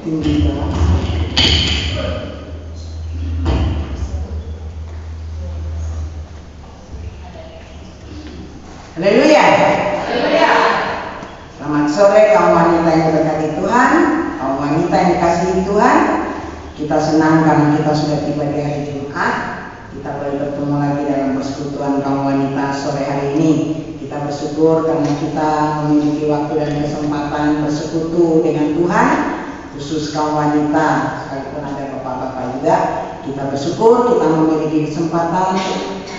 tinggi kita. Haleluya. Selamat sore kaum wanita yang diberkati Tuhan, kaum wanita yang dikasihi Tuhan. Kita senang karena kita sudah tiba di hari Jumat. Kita boleh bertemu lagi dalam persekutuan kaum wanita sore hari ini. Kita bersyukur karena kita memiliki waktu dan kesempatan bersekutu dengan Tuhan, khusus kaum wanita, sekalipun ada bapak-bapak juga. Kita bersyukur kita memiliki kesempatan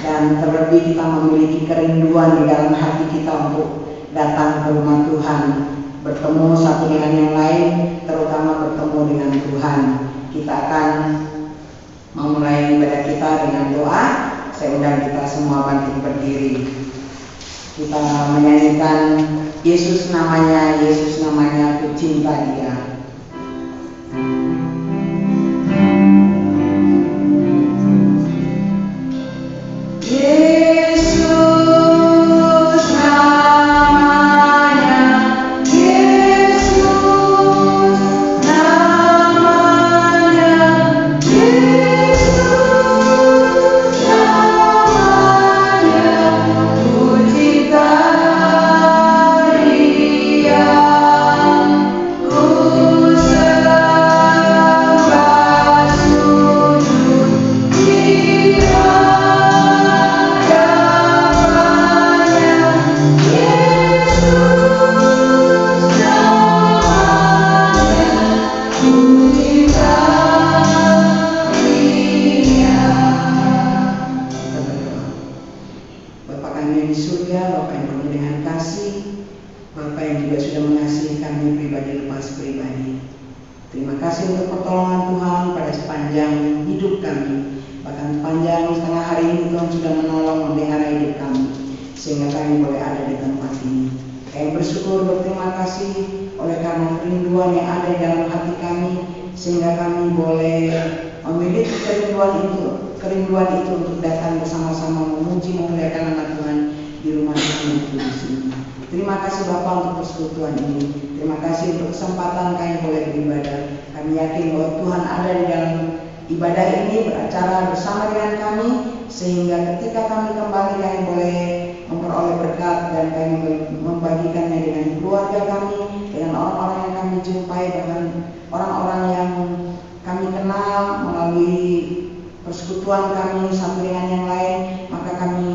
dan terlebih kita memiliki kerinduan di dalam hati kita untuk datang ke rumah Tuhan, bertemu satu dengan yang lain, terutama bertemu dengan Tuhan. Kita akan memulai ibadah kita dengan doa. Saya undang kita semua bangkit berdiri. Kita menyanyikan Yesus namanya, ku cinta Dia. Kerinduan itu untuk datang bersama-sama memuji memuliakan nama Tuhan di rumah Tuhan itu di sini. Terima kasih Bapak untuk persekutuan ini. Terima kasih untuk kesempatan kami boleh beribadah. Kami yakin bahwa Tuhan ada di dalam ibadah ini, beracara bersama dengan kami, sehingga ketika kami kembali kami boleh memperoleh berkat dan kami membagikannya dengan keluarga kami, dengan orang-orang yang kami jumpai, bahkan orang-orang yang kami kenal melalui persekutuan kami satu dengan yang lain. Maka kami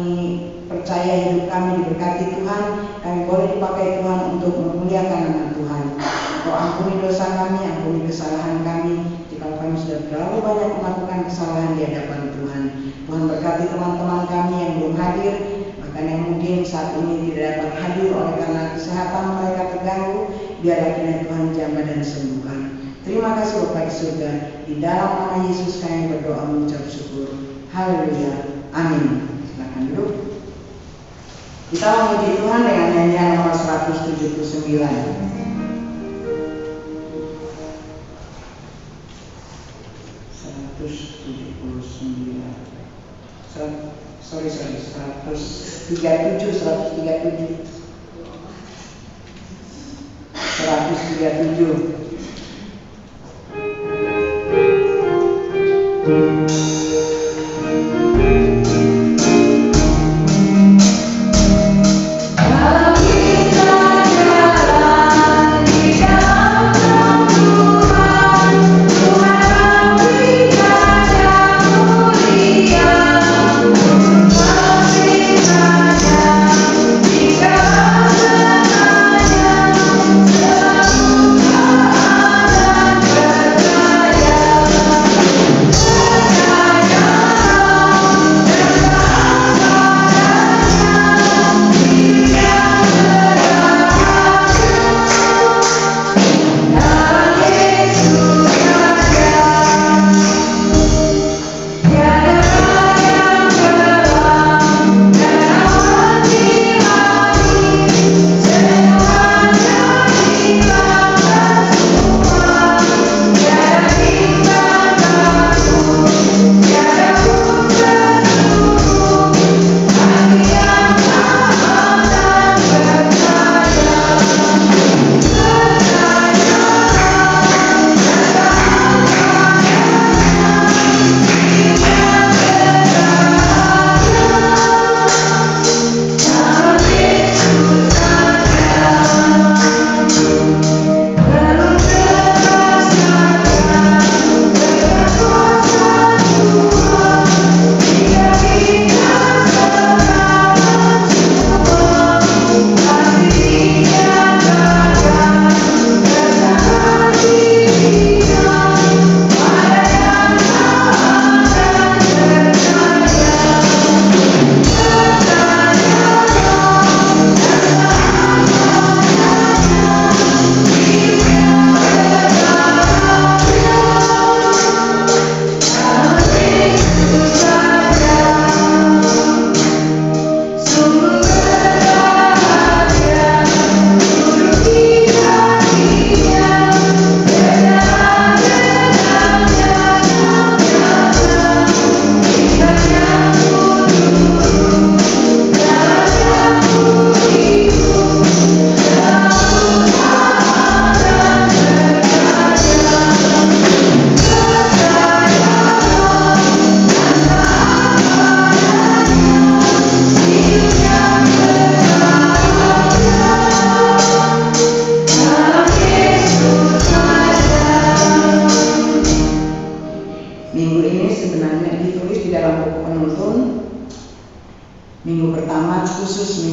percaya hidup kami diberkati Tuhan. Kami boleh dipakai Tuhan untuk memuliakan nama Tuhan. Engkau ampuni dosa kami, ampuni kesalahan kami jika kami sudah terlalu banyak melakukan kesalahan di hadapan Tuhan. Tuhan berkati teman-teman kami yang belum hadir, bahkan yang mungkin saat ini tidak dapat hadir oleh karena kesehatan mereka terganggu. Biarlah kiranya Tuhan jamah dan sembuhkan. Terima kasih Bapak di surga. Di dalam nama Yesus kami berdoa mengucap syukur. Haleluya. Amin. Silakan duduk. Kita memuji Tuhan dengan nyanyian nomor 179. Sorry 137.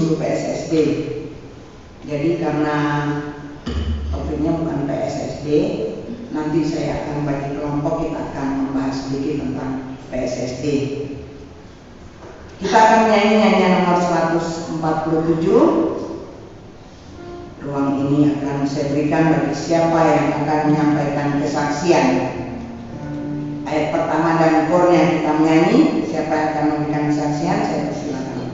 seluruh PSSD. Jadi karena topiknya bukan PSSD, nanti saya akan bagi kelompok, kita akan membahas sedikit tentang PSSD. Kita akan menyanyi nyanyian nomor 147. Ruang ini akan saya berikan bagi siapa yang akan menyampaikan kesaksian. Ayat pertama dan kornya kita menyanyi. Siapa yang akan memberikan kesaksian, saya persilakan.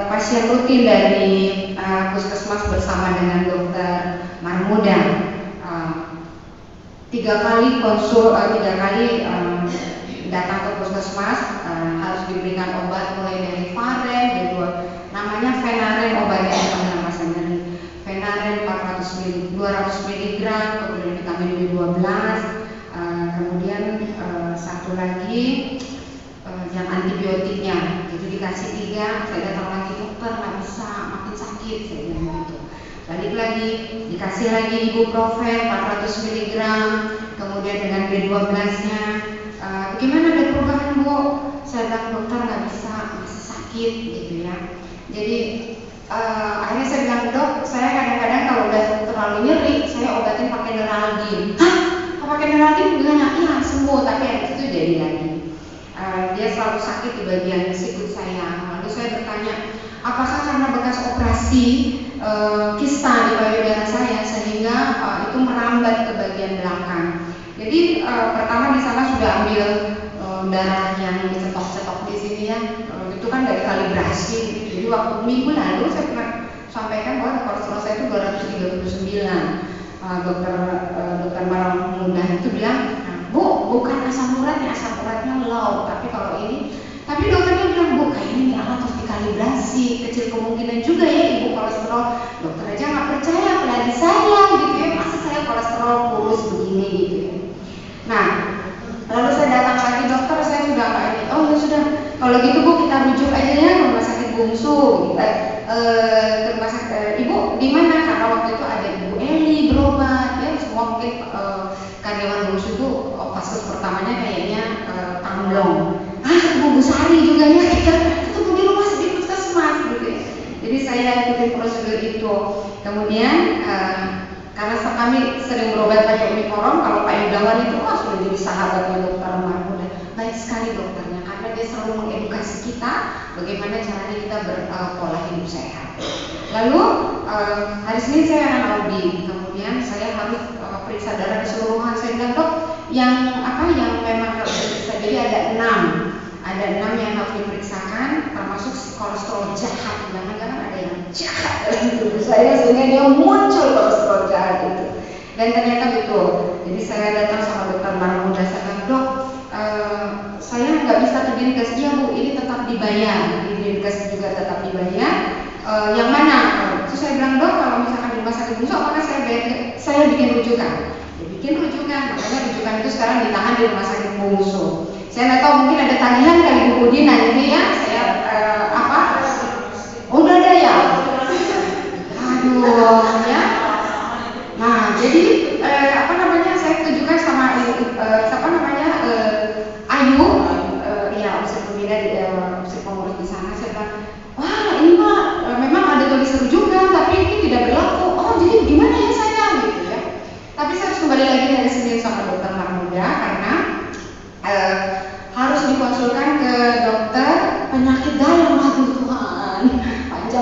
Pasien rutin dari puskesmas bersama dengan dokter Marmuda. 3 kali datang ke puskesmas, harus diberikan obat mulai dari Varen, namanya Venaren, obatnya yang nama sendiri. Venaren 200 mg, kemudian vitamin B12, kemudian satu lagi yang antibiotiknya, itu dikasih 3. Saya datang lagi, dokter nggak bisa, makin sakit, saya bilang gitu. Balik lagi, dikasih lagi ibuprofen 400 mg, kemudian dengan B12-nya. Gimana, ada perubahan Bu? Saya bilang dokter nggak bisa, masih sakit gitu ya. Jadi akhirnya saya bilang, dok, saya kadang-kadang kalau udah terlalu nyeri, saya obatin pakai Neuralgin. Hah? Pakai Neuralgin gimana? Iya sembuh, tapi habis itu jadi lagi. Dia selalu sakit di bagian sikut saya. Lalu saya bertanya, apakah karena bekas operasi kista di payudara saya sehingga itu merambat ke bagian belakang. Jadi pertama di sana sudah ambil darah yang dicetok-cetok di sini ya. Itu kan dari kalibrasi. Jadi waktu minggu lalu saya pernah sampaikan bahwa kolesterol saya itu 239. Dokter Marmuda itu bilang, Bu, bukan asam uratnya low, tapi kalau ini, tapi dokternya bilang, Bu, kayaknya ini alat harus dikalibrasi, kecil kemungkinan juga ya ibu kolesterol. Dokter aja nggak percaya, apalagi saya gitu ya, masa saya kolesterol kurus begini gitu ya. Nah, lalu saya datang lagi, dokter saya sudah nggak ini, oh ya sudah, kalau gitu Bu kita rujuk aja ya ke rumah sakit bungsu, ke rumah sakit, Ibu di mana? Karena waktu itu ada Ibu Eli berobat ya, semua mungkin karyawan bungsu itu paskes pertamanya kayaknya Tamblong. Ketemu Bu Sari juga ya, ketemu di rumah sakit puskesmas gitu ya. Jadi saya ikutin prosedur itu. Kemudian karena kami sering berobat pakai Uniforum, kalau Pak Yudawan itu sudah jadi sahabatnya dokter Marmuda. Baik sekali dokternya, karena dia selalu mengedukasi kita bagaimana caranya kita berpola hidup sehat. Lalu hari Senin saya akan audit, kemudian saya harus periksa darah keseluruhan. Saya bilang, dok, yang memang harus diperiksa. Jadi ada 6 yang harus diperiksakan, termasuk kolesterol jahat. Jangan-jangan ada yang jahat dalam tubuh saya sehingga dia muncul kolesterol jahat itu. Dan ternyata betul. Jadi saya datang sama dokter Marmuda, saya bilang, dok, saya nggak bisa ke Dinkes. Iya Bu, ini tetap dibayar. Di Dinkes juga tetap dibayar. Yang mana? Terus saya bilang, dok, kalau misalkan di rumah sakit bungsu, apakah saya bikin rujukan? Ya bikin rujukan, makanya rujukan itu sekarang ditahan di rumah sakit bungsu. Saya nggak tahu, mungkin ada tagihan kali Bu Budi nanti ya. Saya udah ada ya. Aduh ya. Nah jadi saya tujukan sama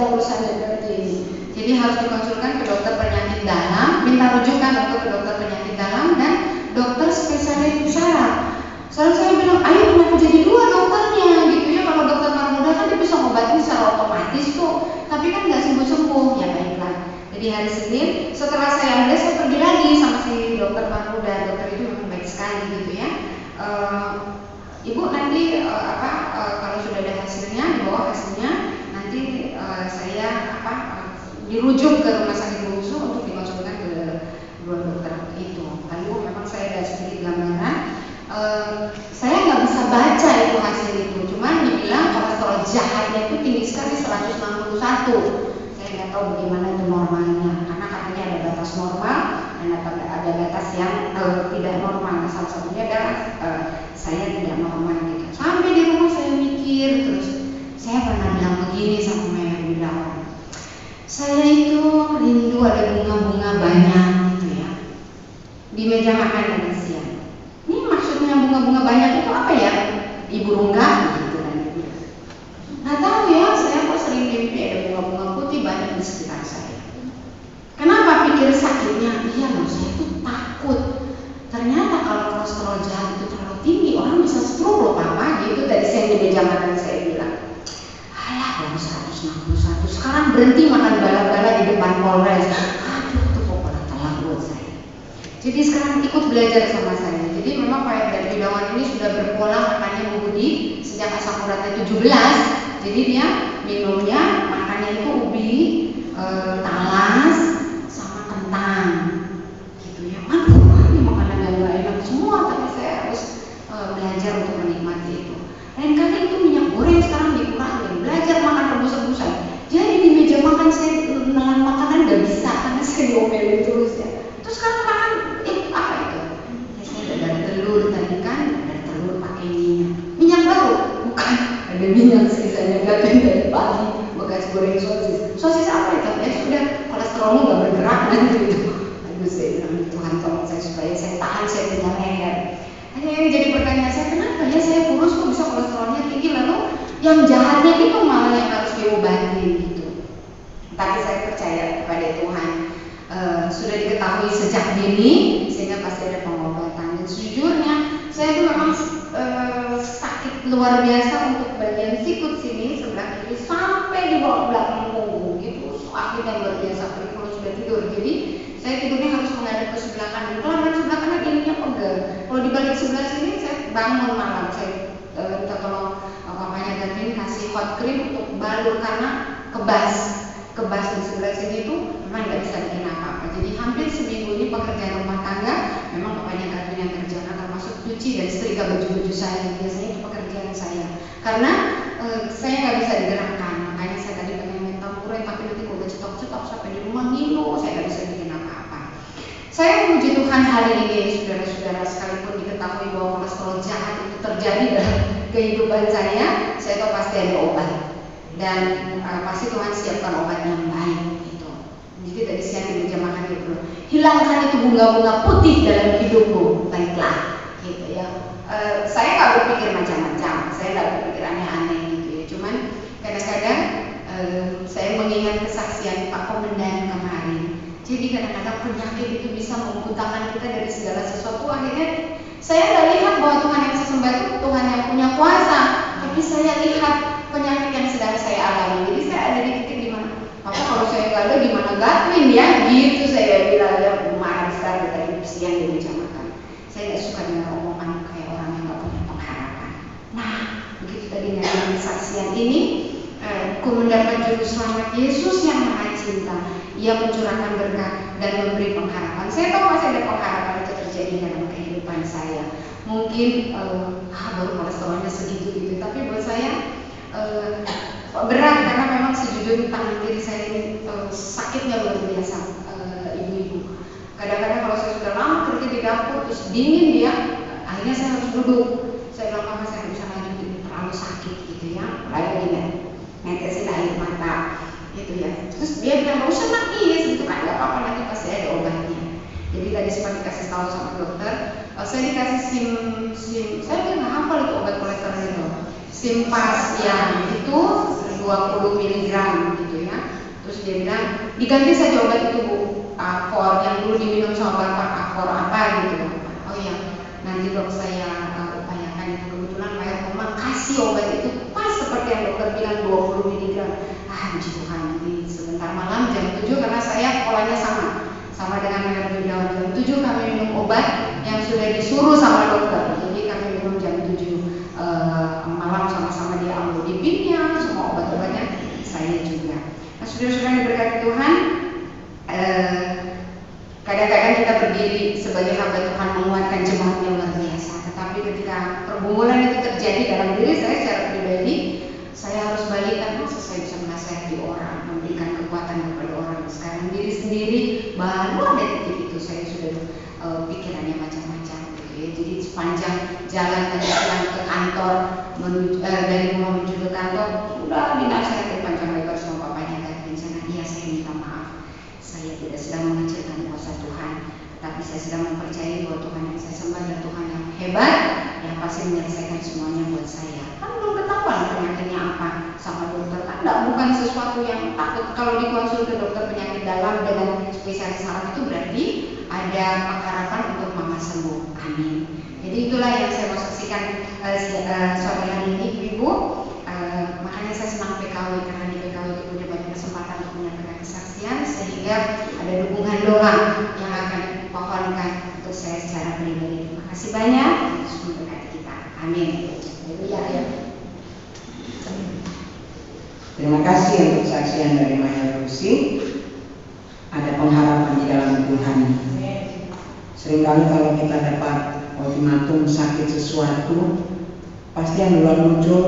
sedang urusan seperti ini. Jadi harus dikonsulkan ke dokter penyakit dalam, minta rujukan untuk ke dokter penyakit dalam dan dokter spesialis saraf. Selalu saya bilang, ayo kenapa jadi dua dokternya gitu ya, kalau dokter Marmuda kan dia bisa ngobatin secara otomatis tuh, tapi kan nggak sembuh-sembuh. Ya baiklah. Jadi hari Senin setelah saya ambil, saya pergi lagi sama si dokter Marmuda. Dokter itu memang baik sekali gitu ya. Ibu nanti kalau sudah ada hasilnya, dibawa hasilnya, nanti saya dirujuk ke rumah sakit bungsu untuk dikonsulkan ke dua dokter itu. Lalu memang saya ada sedikit gambaran. Saya nggak bisa baca itu hasil itu, cuman dibilang kolesterol jahatnya itu tinggi sekali 161. Saya nggak tahu bagaimana itu normalnya, karena katanya ada batas normal dan ada batas yang tidak normal. Salah satunya adalah saya tidak normal gitu. Sampai di rumah saya mikir terus, saya pernah bilang begini sama Maya Gunawan, saya itu rindu ada bunga-bunga banyak gitu ya di meja makan tadi siang. Ini maksudnya bunga-bunga banyak itu apa ya? Ibu Rungga gitu kan. Nggak tahu ya, saya kok sering mimpi ada bunga-bunga putih banyak di sekitar saya. Kenapa pikir sakitnya? Iya loh, saya tuh takut. Ternyata kalau kolesterol jahat itu terlalu tinggi, orang bisa stroke loh Papa gitu. Tadi saya di meja makan saya bilang, alah baru 161, sekarang berhenti makan bala-bala di depan Polres. Aduh, itu pokoknya telat buat saya. Jadi sekarang ikut belajar sama saya. Jadi memang Pak Darmawan ini sudah berpola makannya Bu Budi sejak asam uratnya 17. Jadi dia minumnya makannya itu ubi, talas, sama kentang. Gitu ya. Aduh, ini makanan yang gak enak semua, tapi saya harus belajar untuk menikmati itu. Lain kali itu minyak goreng sekarang dikurangi, belajar makan rebus-rebusan. Jadi di meja makan saya nelan makanan gak bisa karena saya diomelin terus ya. Terus sekarang makan apa itu? Ya, saya ada telur tadi kan, ada telur pakai minyak baru, bukan ada minyak sisanya gaten dari pagi bekas goreng sosis. Sosis apa itu? Ya sudah, kolesterolnya gak bergerak nanti gitu. Aduh, saya bilang Tuhan tolong saya supaya saya tahan, saya punya leher. Akhirnya jadi pertanyaan saya, kenapa ya saya kurus kok bisa kolesterolnya tinggi, lalu yang jahatnya itu malah yang harus diobatin gitu. Tapi saya percaya kepada Tuhan. Sudah diketahui sejak dini sehingga pasti ada pengobatan. Dan sejujurnya saya itu memang sakit luar biasa untuk bagian sikut sini sebelah kiri sampai di bawah belakang punggung gitu, sakit yang luar biasa kalau sudah tidur. Jadi saya tidurnya harus menghadap ke sebelah kanan. Kalau menghadap sebelah kanan ininya pegel. Kalau dibalik sebelah sini saya bangun malam, saya minta tolong papanya Gadin kasih hot cream untuk balur karena kebas di sebelah sini itu memang nggak bisa bikin apa-apa. Jadi hampir seminggu ini pekerjaan rumah tangga memang papanya Gadin yang kerjakan, termasuk cuci dan setrika baju-baju saya. Biasanya itu pekerjaan saya karena saya nggak bisa digerakkan. Makanya saya tadi pengen main tampuran, tapi nanti kalau udah cetok-cetok sampai di rumah ngilu, saya nggak bisa bikin apa-apa. Saya memuji Tuhan hari ini, saudara-saudara, sekalipun diketahui bahwa kolesterol jahat itu terjadi dalam kehidupan saya tahu pasti ada obat. Dan pasti Tuhan siapkan obat yang baik gitu. Jadi tadi siang di meja makan gitu, hilangkan itu bunga-bunga putih dalam hidupmu, baiklah gitu ya. Saya nggak berpikir macam-macam, saya nggak berpikir aneh-aneh gitu ya. Cuman kadang-kadang saya mengingat kesaksian Pak Komandan kemarin. Jadi kadang-kadang penyakit itu bisa membutakan kita dari segala sesuatu. Akhirnya saya nggak lihat bahwa Tuhan yang saya sembah itu Tuhan yang punya kuasa, tapi saya lihat penyakit yang sedang saya alami. Jadi saya ada di titik di mana, Papa kalau saya nggak ada gimana Gatwin ya, gitu saya bilang ya, marah sekali tadi siang di meja makan. Saya nggak suka dengan omongan kayak orang yang nggak punya pengharapan. Nah, begitu tadi dengan kesaksian ini, aku mendapat juru selamat Yesus yang Maha Cinta. Ia mencurahkan berkat dan memberi pengharapan. Saya tahu masih ada pengharapan itu terjadi dalam kehidupan saya. Mungkin baru kolesterolnya segitu gitu, tapi buat saya berat karena memang sejujurnya tangan kiri saya ini sakitnya luar biasa, ibu-ibu. Kadang-kadang kalau saya sudah lama kerja di dapur terus dingin dia, akhirnya saya harus duduk. Saya bilang Mama saya bisa lanjut, ini terlalu sakit gitu ya. Lalu dia netesin air mata gitu ya. Terus dia bilang nggak usah nangis gitu kan, nggak apa-apa nanti pasti ada obatnya. Jadi tadi seperti kasih tahu sama dokter, saya dikasih sim, saya nggak hafal itu obat kolesterol itu. Simpas yang itu 20 mg gitu ya. Terus dia bilang diganti saja obat itu Bu, Afor yang dulu diminum sama Bapak, Afor apa gitu. Oh iya, nanti dok saya upayakan itu. Kebetulan Pak Omar kasih obat itu pas seperti yang dokter bilang 20 mg. Puji Tuhan, nanti sebentar malam jam 7 karena saya polanya sama dengan Mayor Firdaus, jam 7 kami minum obat yang sudah disuruh sama dokter. Jadi kami minum jam 7 malam sama-sama dia amlodipinnya, semua obat-obatnya saya juga. Nah, saudara-saudara yang diberkati Tuhan, kadang-kadang kita berdiri sebagai hamba Tuhan menguatkan jemaat yang luar biasa. Tetapi ketika pergumulan itu terjadi dalam diri saya secara pribadi, saya harus balikan, masa saya bisa menasihati orang, memberikan kekuatan kepada orang. Sekarang diri sendiri baru ada titik itu saya sudah pikirannya macam-macam gitu ya. Jadi sepanjang jalan tadi pulang ke kantor dari rumah menuju ke kantor udah dinasihati panjang lebar sama papanya dan sana. Iya, saya minta maaf, saya tidak sedang mengecilkan kuasa Tuhan, tapi saya sedang mempercayai bahwa Tuhan yang saya sembah adalah Tuhan yang hebat, yang pasti menyelesaikan semuanya buat saya. Kan belum ketahuan penyakitnya apa sama dokter, kan bukan sesuatu yang takut. Kalau dikonsul ke dokter penyakit dalam dengan spesialis saraf itu berarti ada pengharapan untuk mama sembuh. Amin. Jadi itulah yang saya mau saksikan sore hari ini, Ibu. Makanya saya senang PKW, karena di PKW itu punya banyak kesempatan untuk menyampaikan kesaksian, sehingga ada dukungan doa yang akan dipohonkan untuk saya secara pribadi. Terima kasih banyak, Yesus memberkati kita. Amin. Ya. Terima kasih untuk saksian dari Maya Rusi. Ada pengharapan di dalam Tuhan. Seringkali kalau kita dapat ultimatum sakit sesuatu, pasti yang duluan muncul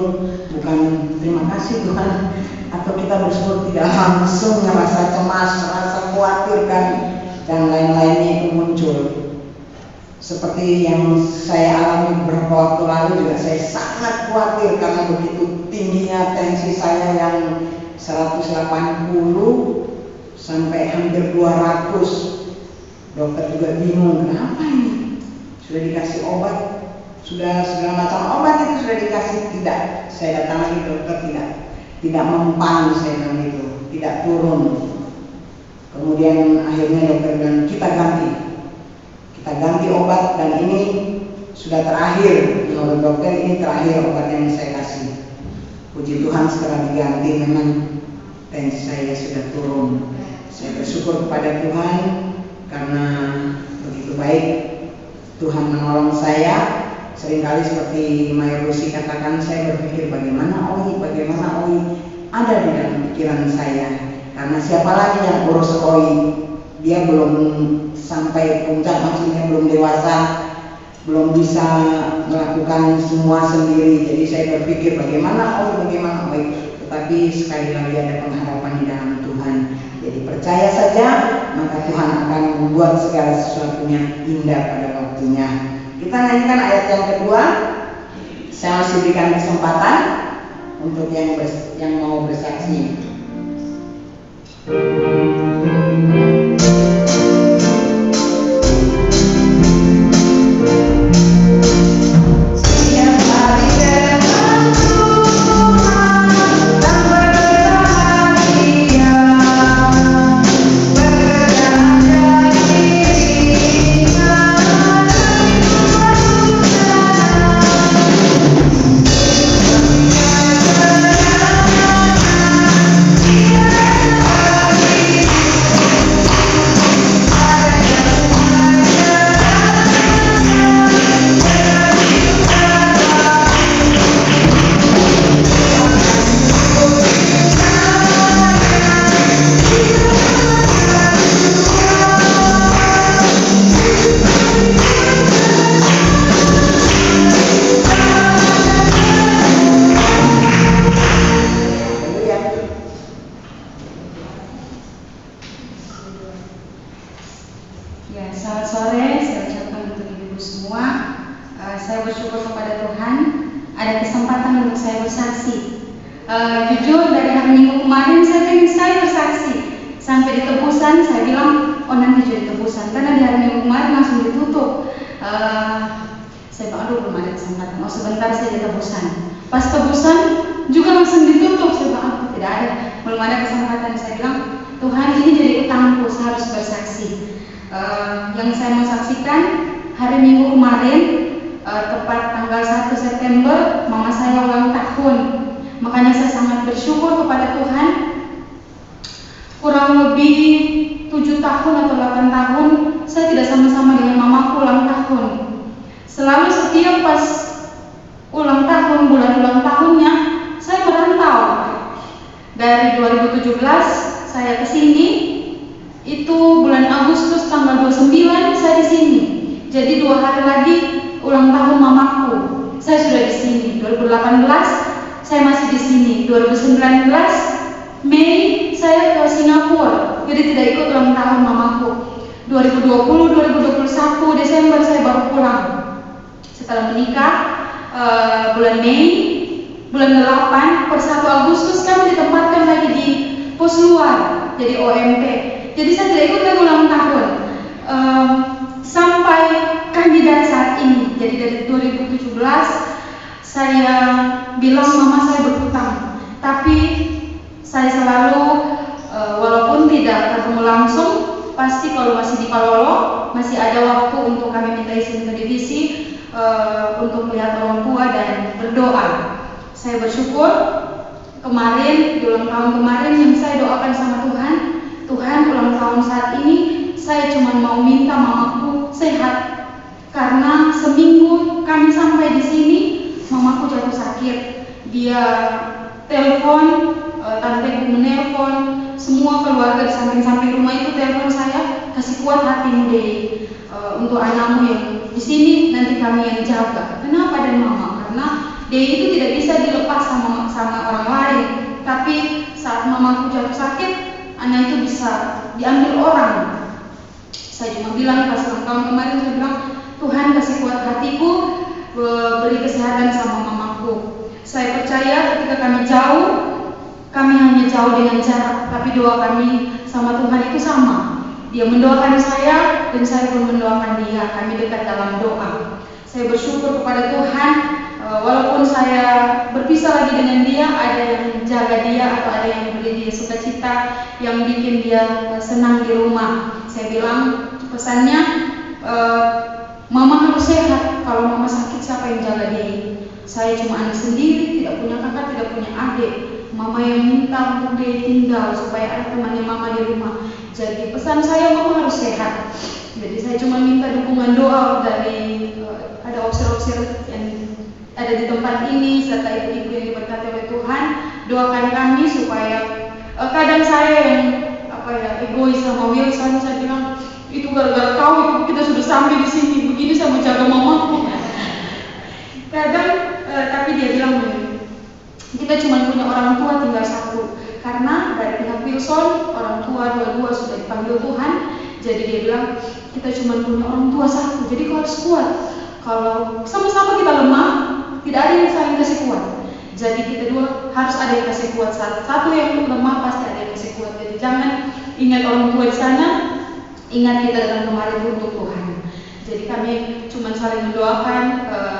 bukan terima kasih Tuhan, atau kita bersyukur, tidak langsung merasa cemas, merasa khawatir dan lain-lainnya itu muncul. Seperti yang saya alami beberapa waktu lalu juga, saya sangat khawatir karena begitu tingginya tensi saya yang 180 sampai hampir 200. Dokter juga bingung, kenapa ini? Sudah dikasih obat, sudah segala macam obat itu sudah dikasih, tidak. Saya datang lagi dokter, tidak mempan, saya bilang itu, tidak turun. Kemudian akhirnya dokter bilang kita ganti obat, dan ini sudah terakhir. Menurut dokter ini terakhir obat yang saya kasih. Puji Tuhan setelah diganti memang tensi saya sudah turun. Saya bersyukur kepada Tuhan karena begitu baik Tuhan menolong saya. Seringkali seperti Maya Rusi katakan, saya berpikir bagaimana OI ada di dalam pikiran saya. Karena siapa lagi yang urus OI? Dia belum sampai puncak, maksudnya belum dewasa, belum bisa melakukan semua sendiri. Jadi saya berpikir bagaimana OI. Tetapi sekali lagi ada pengharapan di dalam Tuhan. Jadi percaya saja, maka Tuhan akan membuat segala sesuatunya indah pada waktunya. Kita nyanyikan ayat yang kedua. Saya masih berikan kesempatan untuk yang mau bersaksi. Jujur dari hari Minggu kemarin saya bersaksi sampai di tebusan. Saya bilang oh nanti jadi tebusan, karena di hari Minggu kemarin langsung ditutup. Saya bilang aduh belum ada kesempatan, mau sebentar saya di tebusan. Pas tebusan juga langsung ditutup. Saya bilang tidak ada. belum ada kesempatan. Saya bilang, Tuhan ini jadi utangku, saya harus bersaksi. Yang saya mau saksikan, hari Minggu kemarin, tepat tanggal 1 September, mama saya ulang tahun. Makanya saya sangat bersyukur kepada Tuhan. Kurang lebih 7 tahun atau 8 tahun, saya tidak sama-sama dengan mamaku ulang tahun. Selalu setiap pas ulang tahun, bulan ulang tahunnya, saya merantau. Dari 2017 saya ke sini, itu bulan Agustus tanggal 29 saya di sini. Jadi 2 hari lagi ulang tahun mamaku, saya sudah di sini. 2018 saya masih di sini. 2019 Mei saya ke Singapura, jadi tidak ikut ulang tahun mamaku. 2020, 2021 Desember saya baru pulang. Setelah menikah bulan Mei, bulan 8 per 1 Agustus kami ditempatkan lagi di pos luar, jadi OMP. Jadi saya tidak ikut lagi ulang tahun sampai kandidat saat ini. Jadi dari 2017 saya bilang mama saya berhutang, tapi saya selalu walaupun tidak ketemu langsung, pasti kalau masih di Palolo masih ada waktu untuk kami minta izin ke divisi untuk melihat orang tua dan berdoa. Saya bersyukur kemarin, di ulang tahun kemarin yang saya doakan sama Tuhan, Tuhan ulang tahun saat ini saya cuma mau minta mamaku sehat, karena seminggu kami sampai di sini mamaku jatuh sakit. Dia telepon, tanteku menelpon, semua keluarga di samping-samping rumah itu telepon saya, kasih kuat hatimu deh, untuk anakmu yang di sini nanti kami yang jaga. Kenapa dan mama? Karena dia itu tidak bisa dilepas sama orang lain. Tapi saat mamaku jatuh sakit, anak itu bisa diambil orang. Saya cuma bilang pas ulang tahun kemarin, saya bilang Tuhan kasih kuat hatiku, beri kesehatan sama mamaku. Saya percaya ketika kami jauh, kami hanya jauh dengan jarak, tapi doa kami sama Tuhan itu sama. Dia mendoakan saya dan saya pun mendoakan dia. Kami dekat dalam doa. Saya bersyukur kepada Tuhan, walaupun saya berpisah lagi dengan dia, ada yang menjaga dia atau ada yang memberi dia sukacita, yang bikin dia senang di rumah. Saya bilang pesannya, mama harus sehat. Kalau mama sakit, siapa yang jaga dia? Saya cuma anak sendiri, tidak punya kakak, tidak punya adik. Mama yang minta untuk dia tinggal supaya ada temannya mama di rumah. Jadi pesan saya, mama harus sehat. Jadi saya cuma minta dukungan doa dari ada officer-officer yang ada di tempat ini serta ibu-ibu yang diberkati oleh Tuhan. Doakan kami supaya kadang saya yang egois sama Wilson, saya bilang itu gara-gara kau itu kita sudah sampai di sini begini, saya mau jaga mamaku. Kadang tapi dia bilang kita cuma punya orang tua tinggal satu, karena dari pihak Wilson orang tua dua-dua sudah dipanggil Tuhan. Jadi dia bilang kita cuma punya orang tua satu, jadi kau harus kuat. Kalau sama-sama kita lemah, tidak ada yang saling kasih kuat. Jadi kita dua harus ada yang kasih kuat. Satu yang lemah pasti ada yang kasih kuat. Jadi jangan ingat orang tua di sana, ingat kita datang kemarin untuk Tuhan. Jadi kami cuma saling mendoakan,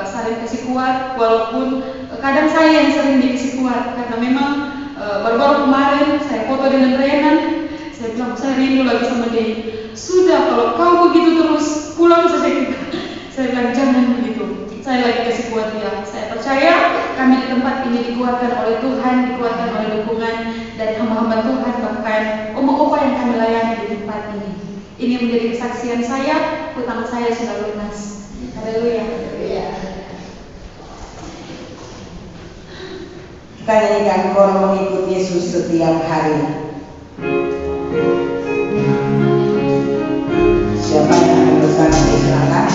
saling kasih kuat, walaupun kadang saya yang sering dikasih kuat, karena memang baru-baru kemarin saya foto dengan Renan, saya bilang saya rindu lagi sama dia. Sudah, kalau kau begitu terus pulang saja kita. Saya bilang jangan begitu, saya lagi kasih kuat dia. Saya percaya kami di tempat ini dikuatkan oleh Tuhan, dikuatkan oleh dukungan dari hamba-hamba Tuhan, bahkan oma-opa yang kami layani di tempat ini. Ini menjadi kesaksian saya, hutang saya sudah lunas. Haleluya. Kita nyanyikan kor mengikut Yesus setiap hari. Siapa yang akan bersama, silakan.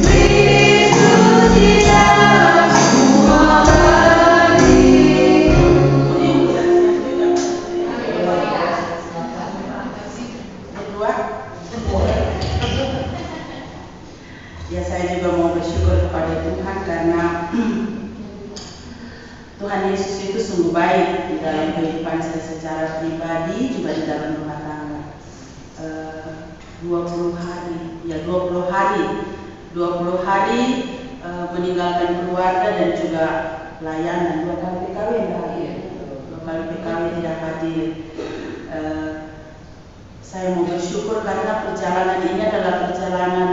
Terima mau bersyukur kepada Tuhan karena Tuhan Yesus itu sungguh baik di dalam kehidupan saya secara pribadi, juga di dalam rumah tangga. 20 hari meninggalkan keluarga dan juga pelayanan. 2 kali PKW tidak hadir, 2 kali PKW tidak hadir. Saya mau bersyukur karena perjalanan ini adalah perjalanan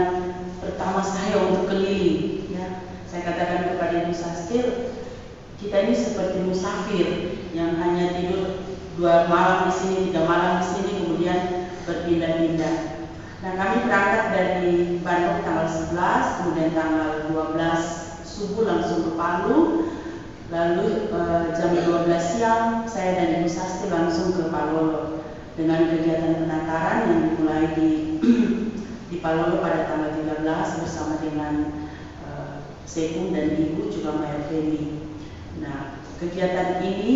pertama saya untuk keliling. Ya, saya katakan kepada Ibu Sastil, kita ini seperti musafir yang hanya tidur 2 malam di sini, 3 malam di sini, kemudian berpindah-pindah. Nah, kami berangkat dari Bandung tanggal 11, kemudian tanggal 12 subuh langsung ke Palu. Lalu jam 12 siang saya dan Ibu Sasti langsung ke Palolo dengan kegiatan penataran yang dimulai di Palolo pada tanggal 13 bersama dengan Sekung dan Ibu juga Maya Femi. Nah, kegiatan ini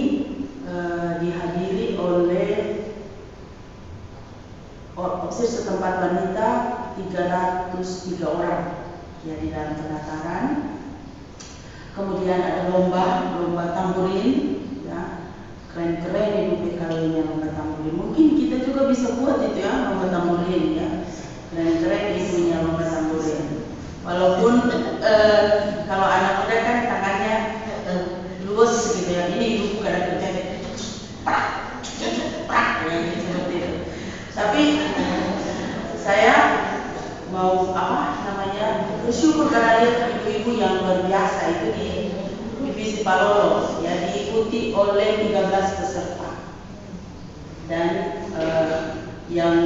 dihadiri oleh Opsir setempat wanita 303 orang ya di dalam penataran. Kemudian ada lomba tamburin ya, keren-keren Ibu PKW-nya lomba tamburin. Mungkin kita juga bisa buat itu ya, lomba tamburin ya, keren-keren Ibunya lomba tamburin. Walaupun kalau anak muda kan tangannya luas gitu ya, ini Ibu bukan ada kerja prak ya, seperti itu. Tapi saya mau bersyukur karena lihat ibu-ibu yang luar biasa itu di divisi Palolo ya, diikuti oleh 13 peserta dan yang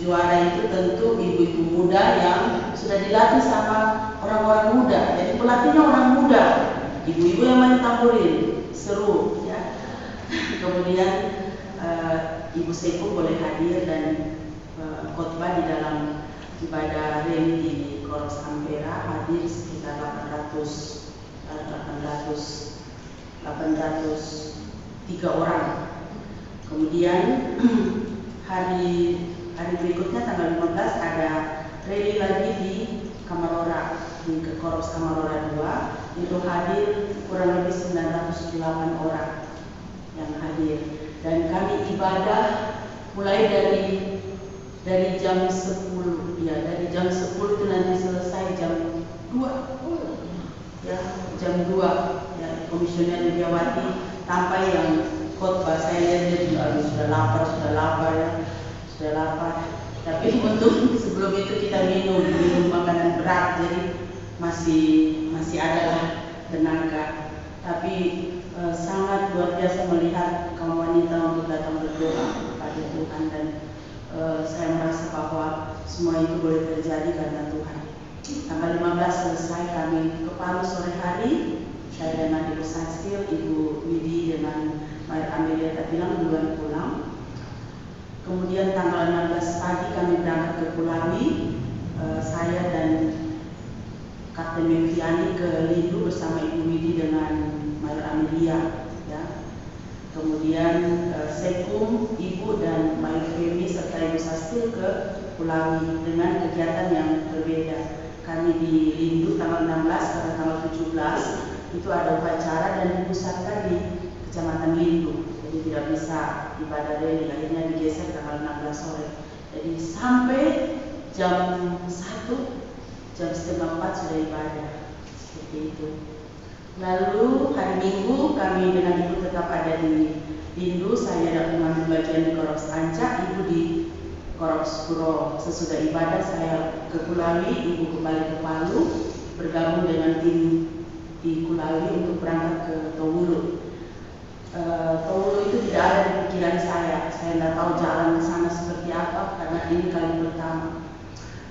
juara itu tentu ibu-ibu muda yang sudah dilatih sama orang-orang muda. Jadi pelatihnya orang muda, ibu-ibu yang main tamburin, seru ya. Kemudian Ibu Seku boleh hadir dan khotbah di dalam ibadah rem di Koros Ampera, hadir sekitar 803 orang. Kemudian hari berikutnya tanggal 15 ada rally lagi di Kamarora, di Koros Kamarora 2, itu hadir kurang lebih 908 orang yang hadir. Dan kami ibadah mulai dari jam 10 ya, dari jam 10 itu nanti selesai jam 2 ya, jam 2 ya. Komisioner Widiawati tanpa yang khotbah, saya lihat dia sudah lapar ya, sudah lapar. Tapi untuk sebelum itu kita minum makanan berat, jadi masih ada lah tenaga. Tapi sangat luar biasa melihat kaum wanita untuk datang berdoa kepada Tuhan, dan saya merasa bahwa semua itu boleh terjadi karena Tuhan. Tanggal 15 selesai kami ke Palu sore hari, saya dengan Ibu Sastil, Ibu Widi dengan Mayor Amelia tak bilang duluan pulang. Kemudian tanggal 16 pagi kami berangkat ke Kulawi, saya dan Kapten Meviani ke Lindu bersama Ibu Widi dengan Mayor Amelia ya. Kemudian Sekung, Ibu dan Mayor Femi serta Ibu Sastil ke Kulawi dengan kegiatan yang berbeda. Kami di Lindu tanggal 16, pada tanggal 17 itu ada upacara dan dipusatkan di Kecamatan Lindu. Jadi tidak bisa ibadah reli, akhirnya digeser tanggal 16 sore. Jadi sampai jam 1, jam setengah 4 sudah ibadah. Seperti itu. Lalu hari Minggu kami dengan Ibu tetap ada di Lindu. Saya dapat mengambil bagian di Korops Anca, Ibu di Korops Puro. Sesudah ibadah saya ke Kulawi, Ibu kembali ke Palu, bergabung dengan tim di Kulawi untuk berangkat ke Towulu. Towulu itu tidak ada di pikiran saya tidak tahu jalan ke sana seperti apa karena ini kali pertama.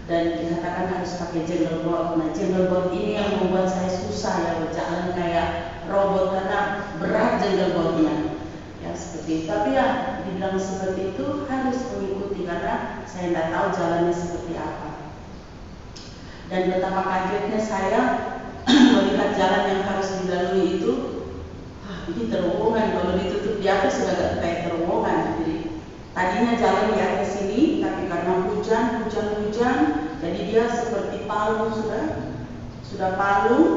Dan dikatakan harus pakai jungle boat. Nah, jungle boat ini yang membuat saya susah ya, berjalan kayak robot karena berat jungle boatnya. Ya seperti itu. Tapi ya dibilang seperti itu harus mengikuti karena saya tidak tahu jalannya seperti apa. Dan betapa kagetnya saya melihat jalan yang harus dilalui itu, ini terowongan, kalau ditutup di atas sudah kayak terowongan. Jadi tadinya jalan di atas sini, tapi karena hujan, jadi dia seperti Palu sudah palung,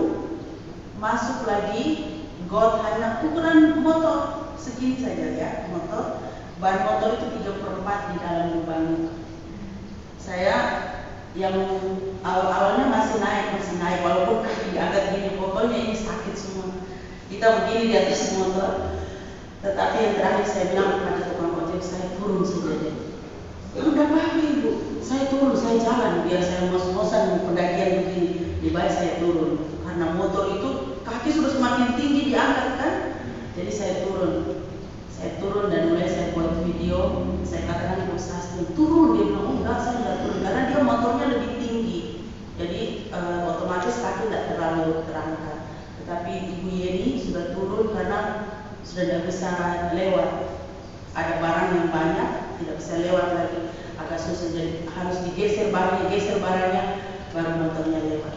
masuk lagi got hanya ukuran motor segini saja ya, motor. Ban motor itu 3/4 di dalam lubang itu. Saya yang awalnya masih naik walaupun kaki diangkat gini, pokoknya ini sakit semua. Kita begini di atas motor. Tetapi yang terakhir saya bilang kepada tukang ojek, saya turun saja deh. Udah apa ibu? Saya turun, saya jalan biar saya ngos-ngosan pendakian begini. Lebih baik saya turun karena motor itu kaki sudah semakin tinggi diangkat kan. Jadi saya turun dan mulai saya buat video. Saya katakan ibu Sastri turun, dia bilang enggak, saya tidak turun karena dia motornya lebih tinggi. Jadi otomatis kaki tidak terlalu terangkat. Tetapi Ibu Yeni sudah turun karena sudah tidak bisa lewat. Ada barang yang banyak, tidak bisa lewat lagi. Agak susah, jadi harus digeser barangnya, baru motornya lewat.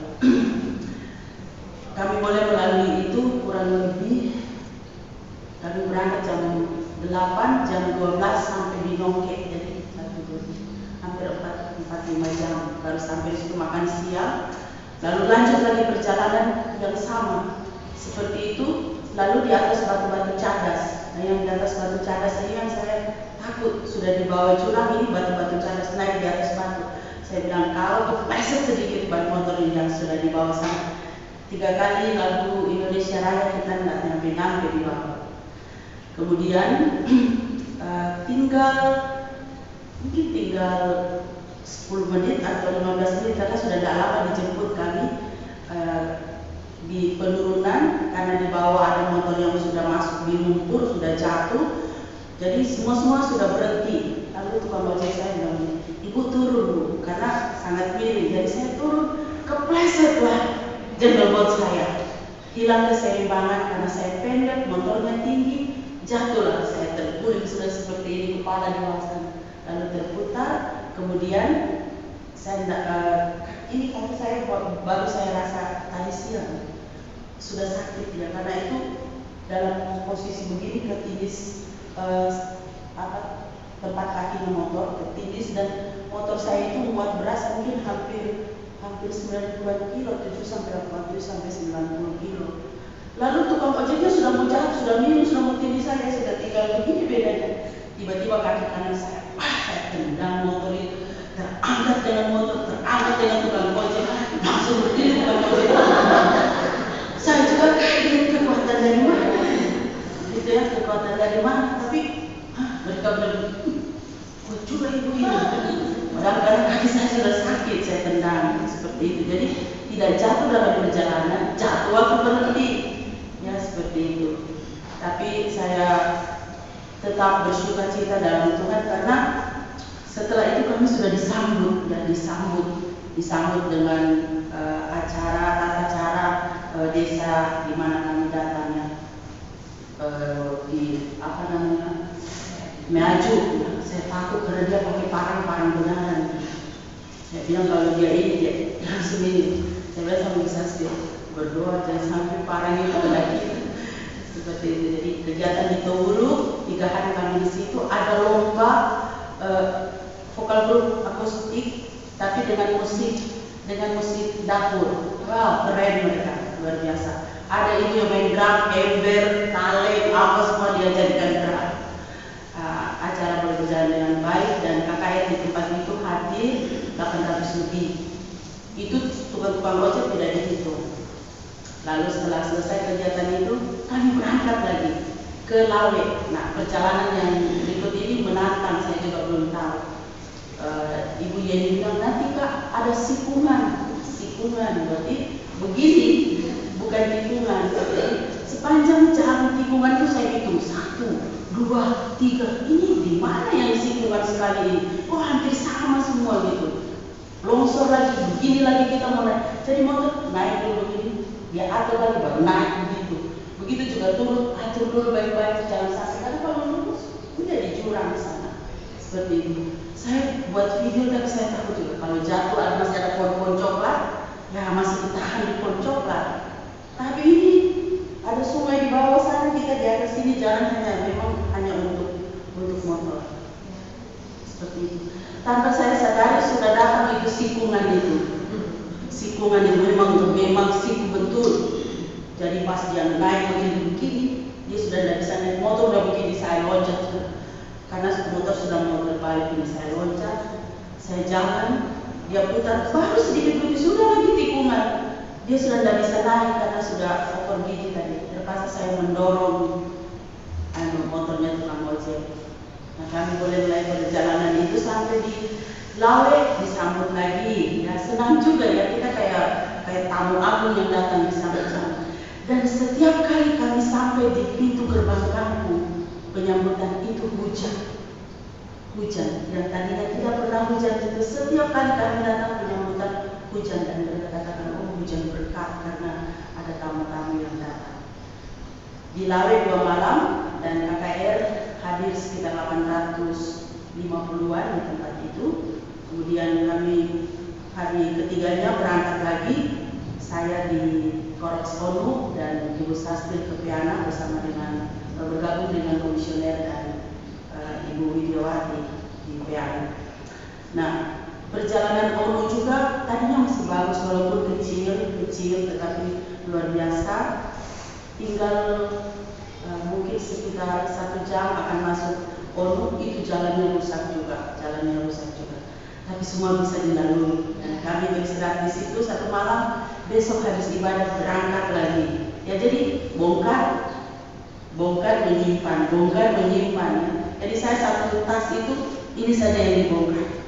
Kami boleh melalui itu kurang lebih. Kami berangkat jam 8, jam 12 sampai di Nongke, jadi hampir 4-5 jam. Baru sampai di situ makan siang, lalu lanjut lagi perjalanan yang sama seperti itu. Lalu di atas batu-batu cadas. Nah, yang di atas batu cadas ini yang saya takut, sudah di bawah jurang ini batu-batu cadas, naik di atas batu. Saya bilang kalau kepleset sedikit ban motor ini yang sudah di bawah sana. 3 kali lagu Indonesia Raya kita nggak nyampe di bawah. Kemudian tinggal 10 menit atau 15 menit karena sudah tidak lama dijemput kami di penurunan karena di bawah ada motor yang sudah masuk di lumpur, sudah jatuh. Jadi semua sudah berhenti. Lalu tukang ojek saya bilang, ibu turun bu, karena sangat miring. Jadi saya turun, kepleset lah jendolbot saya. Hilang keseimbangan karena saya pendek, motornya tinggi. Jatuhlah saya terguling sudah seperti ini, kepala di bawah sana. Lalu terputar, kemudian saya ini kaki saya baru saya rasa tadi siang sudah sakit ya, karena itu dalam posisi begini ketindis tempat kaki motor ketindis, dan motor saya itu muat beras mungkin hampir 90 kilo, 7 sampai 80 sampai 90 kilo. Lalu tukang ojeknya sudah mau jatuh, sudah minum, sudah mau tindih saya sudah tinggal begini bedanya. Tiba-tiba kaki kanan saya tendang motor itu, terangkat dengan motor, terangkat dengan tukang ojek, langsung berdiri tukang ojek. Saya juga ini kekuatan dari mana? Gitu ya, kekuatan dari mana? Tapi mereka bilang, kuat juga ibu ini. Padahal karena kaki saya sudah sakit, saya tendang seperti itu. Jadi tidak jatuh dalam perjalanan, jatuh waktu berhenti. Ya seperti itu. Tapi saya tetap bersyukur cita dalam Tuhan karena setelah itu kami sudah disambut dengan tata cara desa di mana kami datangnya di Meaju. Saya takut karena dia pakai parang benaran. Saya bilang kalau dia ini dia langsung ini. Saya bilang sama bisa sih berdoa jangan sampai parang itu kena kita. Seperti itu. Jadi kegiatan di Towulu 3 hari kami di situ, ada lomba vokal grup akustik tapi dengan musik dapur. Wow, keren mereka, luar biasa. Ada ibu yang main drum, ember, taleng, apa semua diajarkan drum. Acara boleh berjalan dengan baik dan KKR di tempat itu hadir 800 lebih. Itu tukang-tukang ojek tidak dihitung. Lalu setelah selesai kegiatan itu kami berangkat lagi ke Lawe. Nah, perjalanan yang berikut ini menantang, saya juga belum tahu. Ibu Yeni bilang nanti Kak ada sikungan, berarti begini, bukan tikungan. Sepanjang jalan tikungan itu saya hitung 1, 2, 3. Ini di mana yang sikungan sekali ini? Oh hampir sama semua gitu. Longsor lagi, begini lagi kita mau naik. Jadi motor naik dulu begini, dia atur lagi baru naik begitu. Begitu juga turun, atur dulu baik-baik jangan sampai karena kalau lurus udah di jurang sana. Seperti itu. Saya buat video tapi saya takut juga kalau jatuh masih ada pohon-pohon coklat, ya masih ditahan di pohon coklat. Tapi ini ada sungai di bawah sana, kita di atas sini jalan hanya untuk motor. Seperti itu. Tanpa saya sadari sudah datang itu sikungan itu. sikungan yang memang siku betul. Jadi pas dia naik begini, dia sudah tidak bisa naik motor, udah begini saya loncat karena motor sudah mau berbalik ini, saya loncat, saya jalan, dia putar, baru sedikit begitu sudah lagi tikungan. Dia sudah tidak bisa naik karena sudah over gigi tadi. Terpaksa saya mendorong motornya tukang ojek. Nah, kami boleh mulai perjalanan itu sampai di Lawe, disambut lagi. Ya senang juga ya, kita kayak tamu agung yang datang disambut. Dan setiap kali kami sampai di pintu gerbang kampung, penyambutan itu hujan. Yang tadinya tidak pernah hujan itu setiap kali kami datang penyambutan hujan, dan mereka katakan, oh hujan berkah karena ada tamu-tamu yang datang. Di Lawe 2 malam dan KKR hadir sekitar 850-an di tempat itu. Kemudian kami hari ketiganya berangkat lagi, saya di Korps ONU dan Ibu Sastil ke Piana bersama dengan bergabung dengan komisioner dan Ibu Widiawati di Piana. Nah, perjalanan ONU juga tadinya masih bagus walaupun kecil tetapi luar biasa. Tinggal mungkin sekitar 1 jam akan masuk ONU, itu jalannya rusak juga. Tapi semua bisa dilalui. Dan kami beristirahat di situ 1 malam, besok habis ibadah berangkat lagi. Ya jadi bongkar menyimpan. Jadi saya satu tas itu ini saja yang dibongkar.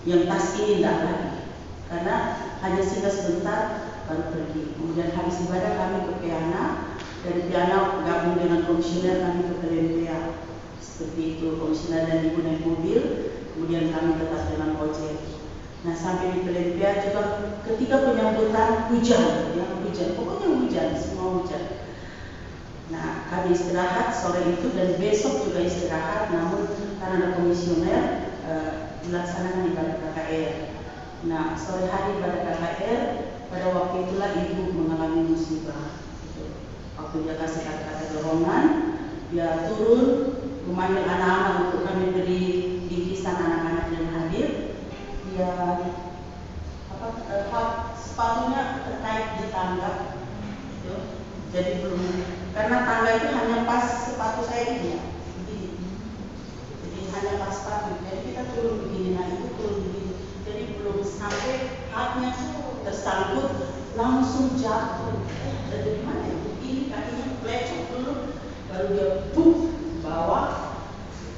Yang tas ini tidak lagi. Karena hanya singgah sebentar baru pergi. Kemudian habis ibadah kami ke Piana. Dari Piana gabung dengan komisioner kami ke Pelempea. Seperti itu, komisioner dan ibu naik mobil. Kemudian kami tetap dengan ojek. Nah sampai di Pelempea juga ketika penyambutan hujan, pokoknya hujan, semua hujan. Nah kami istirahat sore itu dan besok juga istirahat, namun karena ada komisioner dilaksanakan ibadah KKR. Nah sore hari ibadah KKR, pada waktu itulah ibu mengalami musibah. Waktu dia kasih kata-kata dorongan, dia turun memanggil anak-anak untuk kami beri bingkisan anak-anak yang hadir. Dia sepatunya terkait di tangga, jadi belum, karena tangga itu hanya pas sepatu saya ini, jadi hanya pas sepatu. Jadi kita turun begini, nah itu turun begini, jadi belum sampai haknya tersangkut langsung jatuh. Dari mana itu? Ini kakinya lecok dulu, baru dia bawa.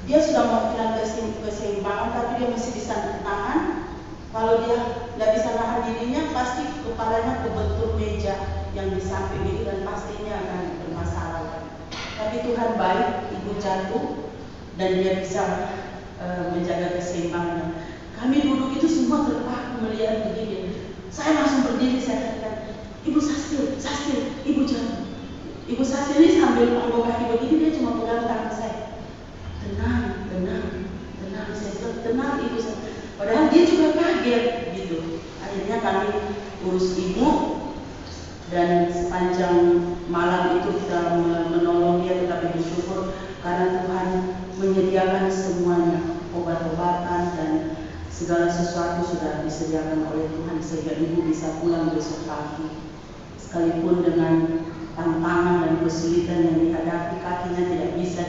Dia sudah mau hilang keseimbangan, tapi dia masih bisa nahan. Kalau dia nggak bisa nahan dirinya, pasti kepalanya kebentur meja yang di samping itu dan pastinya akan bermasalah. Tapi Tuhan baik, ibu jatuh dan dia bisa menjaga keseimbangannya. Kami duduk itu semua terpaku melihat begini. Saya langsung berdiri, saya katakan, Ibu Sastil, ibu jatuh. Ibu Sastil ini sambil panggil kaki begini, dia cuma pegang tangan saya. Tenang, saya bilang, tenang ibu Sastil. Padahal dia juga kaget gitu. Akhirnya kami urus ibu dan sepanjang malam itu kita menolong dia, tetapi bersyukur karena Tuhan menyediakan semuanya, obat-obatan dan segala sesuatu sudah disediakan oleh Tuhan sehingga ibu bisa pulang besok pagi. Sekalipun dengan tantangan dan kesulitan yang dihadapi, kakinya tidak bisa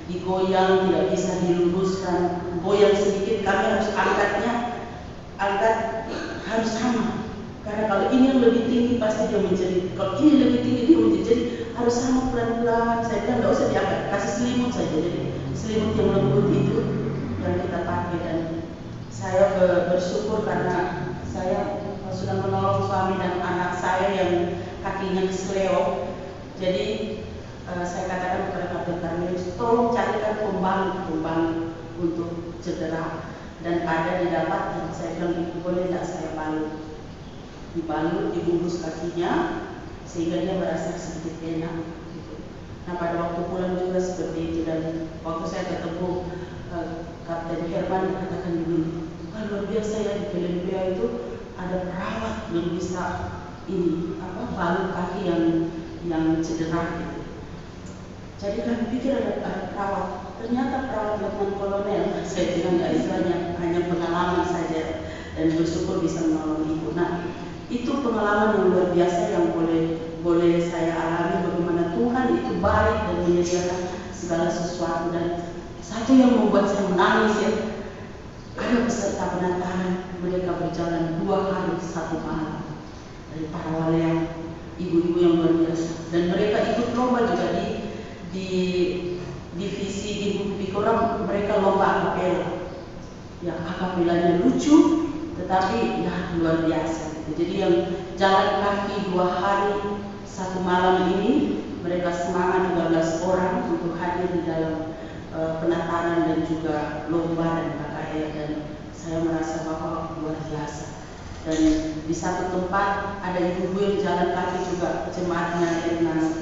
digoyang, tidak bisa diluruskan, goyang sedikit kami harus angkat harus sama. Karena kalau ini yang lebih tinggi pasti dia menjadi, kalau ini lebih tinggi dia menjadi, jadi harus sama pelan-pelan. Saya bilang nggak usah diangkat, kasih selimut saja. Jadi selimut yang lembut itu yang kita pakai. Dan saya bersyukur karena saya sudah menolong suami dan anak saya yang kakinya kesleo. Jadi saya katakan kepada Kapten Karnius, tolong carikan pembalut untuk cedera. Dan ada didapat, dan saya bilang ibu boleh tidak saya balut, dibalut, dibungkus kakinya sehingga dia merasa sedikit enak gitu. Nah pada waktu pulang juga seperti itu. Dan waktu saya ketemu Kapten Herman katakan begini, luar biasa ya di Pelempea itu ada perawat yang bisa balut kaki yang cedera gitu. Jadi kami pikir ada perawat, ternyata perawat letnan kolonel. Saya bilang nggak istilahnya, hanya pengalaman saja dan bersyukur bisa menolong ibu. Nah itu pengalaman yang luar biasa yang boleh saya alami, bagaimana Tuhan itu baik dan menyediakan segala sesuatu. Dan satu yang membuat saya menangis ya, ada peserta penataran, mereka berjalan 2 hari 1 malam dari para walian, ibu-ibu yang luar biasa, dan mereka ikut lomba juga di divisi di Bikoram, mereka lomba akapela. Ya, akapelanya lucu, tetapi ya luar biasa. Jadi yang jalan kaki 2 hari 1 malam ini, mereka semangat 13 orang untuk hadir di dalam penataran dan juga lomba dan KKR, dan saya merasa bahwa luar biasa. Dan di satu tempat ada ibu yang jalan kaki juga, jemaatnya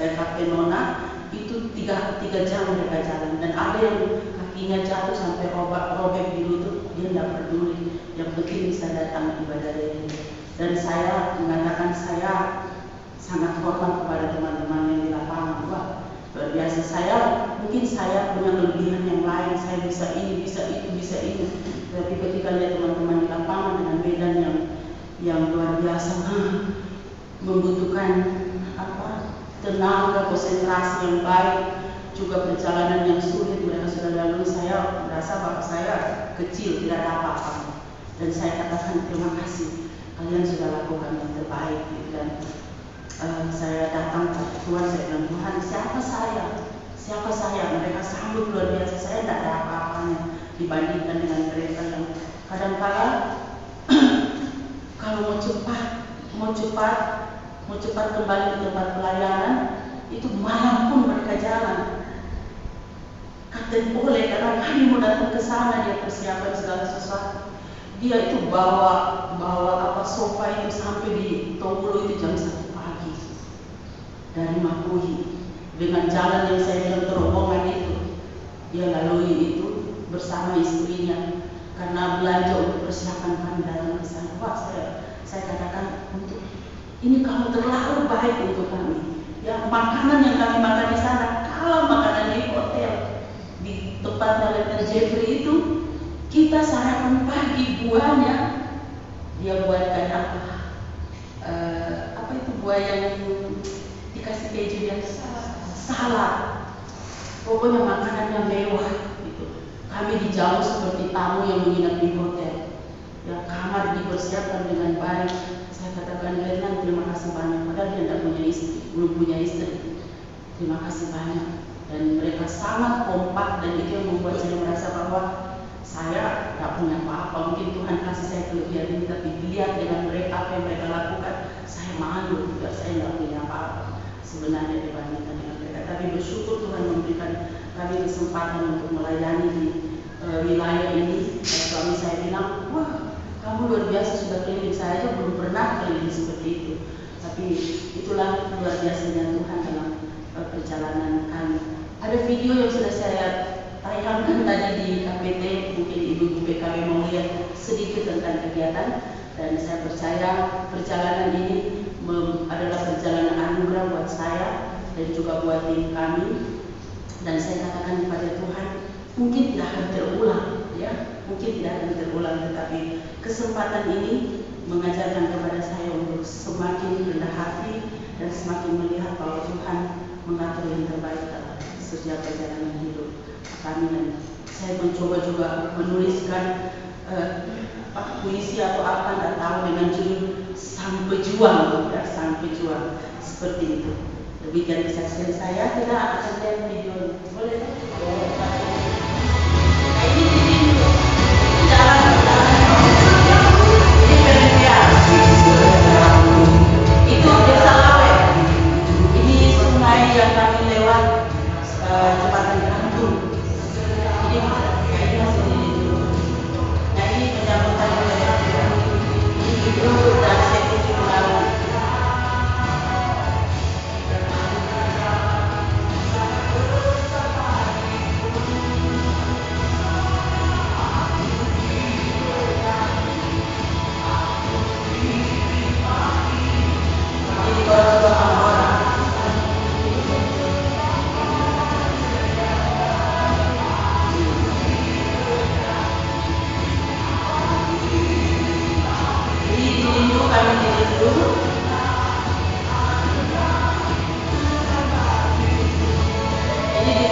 FKP Nona, itu 3 jam mereka jalan, dan ada yang kakinya jatuh sampai robek di lutut, dia tidak peduli, yang penting bisa datang ibadah ini. Dan saya mengatakan saya sangat hormat kepada teman-teman yang di lapangan. Wah, luar biasa. Mungkin saya punya kelebihan yang lain, saya bisa ini, bisa itu, bisa itu. Tapi ketika lihat teman-teman di lapangan dengan medan yang luar biasa, membutuhkan tenaga, konsentrasi yang baik, juga perjalanan yang sulit mereka sudah lalui, saya merasa bahwa saya kecil, tidak ada apa-apa. Dan saya katakan terima kasih, kalian sudah lakukan yang terbaik. Dan saya datang ke Tuhan, saya bilang, Tuhan, siapa saya? Mereka sambut luar biasa, saya tidak ada apa-apanya dibandingkan dengan mereka yang kadang-kala kalau mau cepat kembali ke tempat pelayanan, itu malam pun mereka jalan. Kapten boleh, karena kami mau datang ke sana, dia persiapan segala sesuatu. Dia itu bawa sofa itu sampai di Tonggulo itu jam 1 pagi dari Makuhi, dengan jalan yang saya bilang terowongan itu. Dia lalui itu bersama istrinya karena belanja untuk persiapan kami datang ke sana. Wah, saya katakan, untuk ini kamu terlalu baik untuk kami. Ya, makanan yang kami makan di sana, kalau makanan di hotel di tempatnya Letnan Jeffrey itu, kita sarapan pagi buahnya dia buatkan apa itu buah yang dikasih keju yang salad. Pokoknya makanannya mewah gitu. Kami dijamu seperti tamu yang menginap di hotel. Ya, kamar dipersiapkan dengan baik. Saya katakan, Letnan, terima kasih banyak. Padahal dia tidak punya istri, belum punya istri. Terima kasih banyak. Dan mereka sangat kompak, dan itu yang membuat saya merasa bahwa saya tidak punya apa-apa. Mungkin Tuhan kasih saya kelebihan ini, tapi dilihat dengan mereka apa yang mereka lakukan, saya malu juga. Saya tidak punya apa-apa sebenarnya dibandingkan dengan mereka. Tapi bersyukur Tuhan memberikan kami kesempatan untuk melayani di wilayah ini. Suami saya bilang, wah, kamu luar biasa sudah keliling, saya aja belum pernah keliling seperti itu. Tapi itulah luar biasanya Tuhan dalam perjalanan kami. Ada video yang sudah saya tayangkan tadi di KPT, mungkin ibu-ibu PKW mau lihat sedikit tentang kegiatan. Dan saya percaya perjalanan ini adalah perjalanan anugerah buat saya dan juga buat tim kami. Dan saya katakan kepada Tuhan, mungkin tidak akan terulang, ya, mungkin tidak akan terulang, tetapi kesempatan ini mengajarkan kepada saya untuk semakin rendah hati dan semakin melihat bahwa Tuhan mengatur yang terbaik dalam setiap perjalanan hidup kami. Dan saya mencoba juga menuliskan puisi atau apa, tidak tahu, dengan judul Sang Pejuang, ya, Sang Pejuang, seperti itu. Demikian kesaksian saya. Tidak akan lihat video, boleh? Nah, ini di sini, jalan. Itu desa Lawe. Ini sungai yang kami lewat, jembatan gantung. Ini masih di situ. Nah, ini penyambutan itu dan sekutu lalu.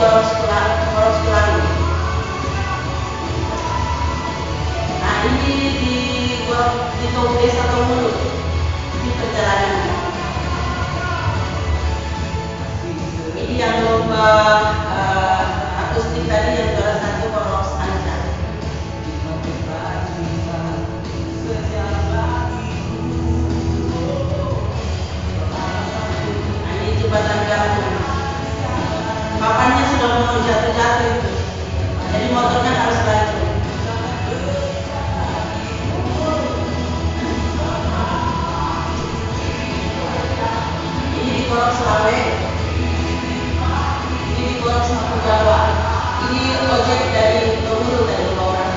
Koros Pelangi. Nah ini di Tol Desa Tolmulut di perjalanan. Ini yang lomba akustik tadi yang juara 1 Koros Anja. Nah ini jembatan gantung. Papannya sudah mau jatuh-jatuh itu, jadi motornya harus laju. Ini di Korok Selawe, ini di Korok Sapu Jawa. Ini ojek dari Tolmulut dari orang.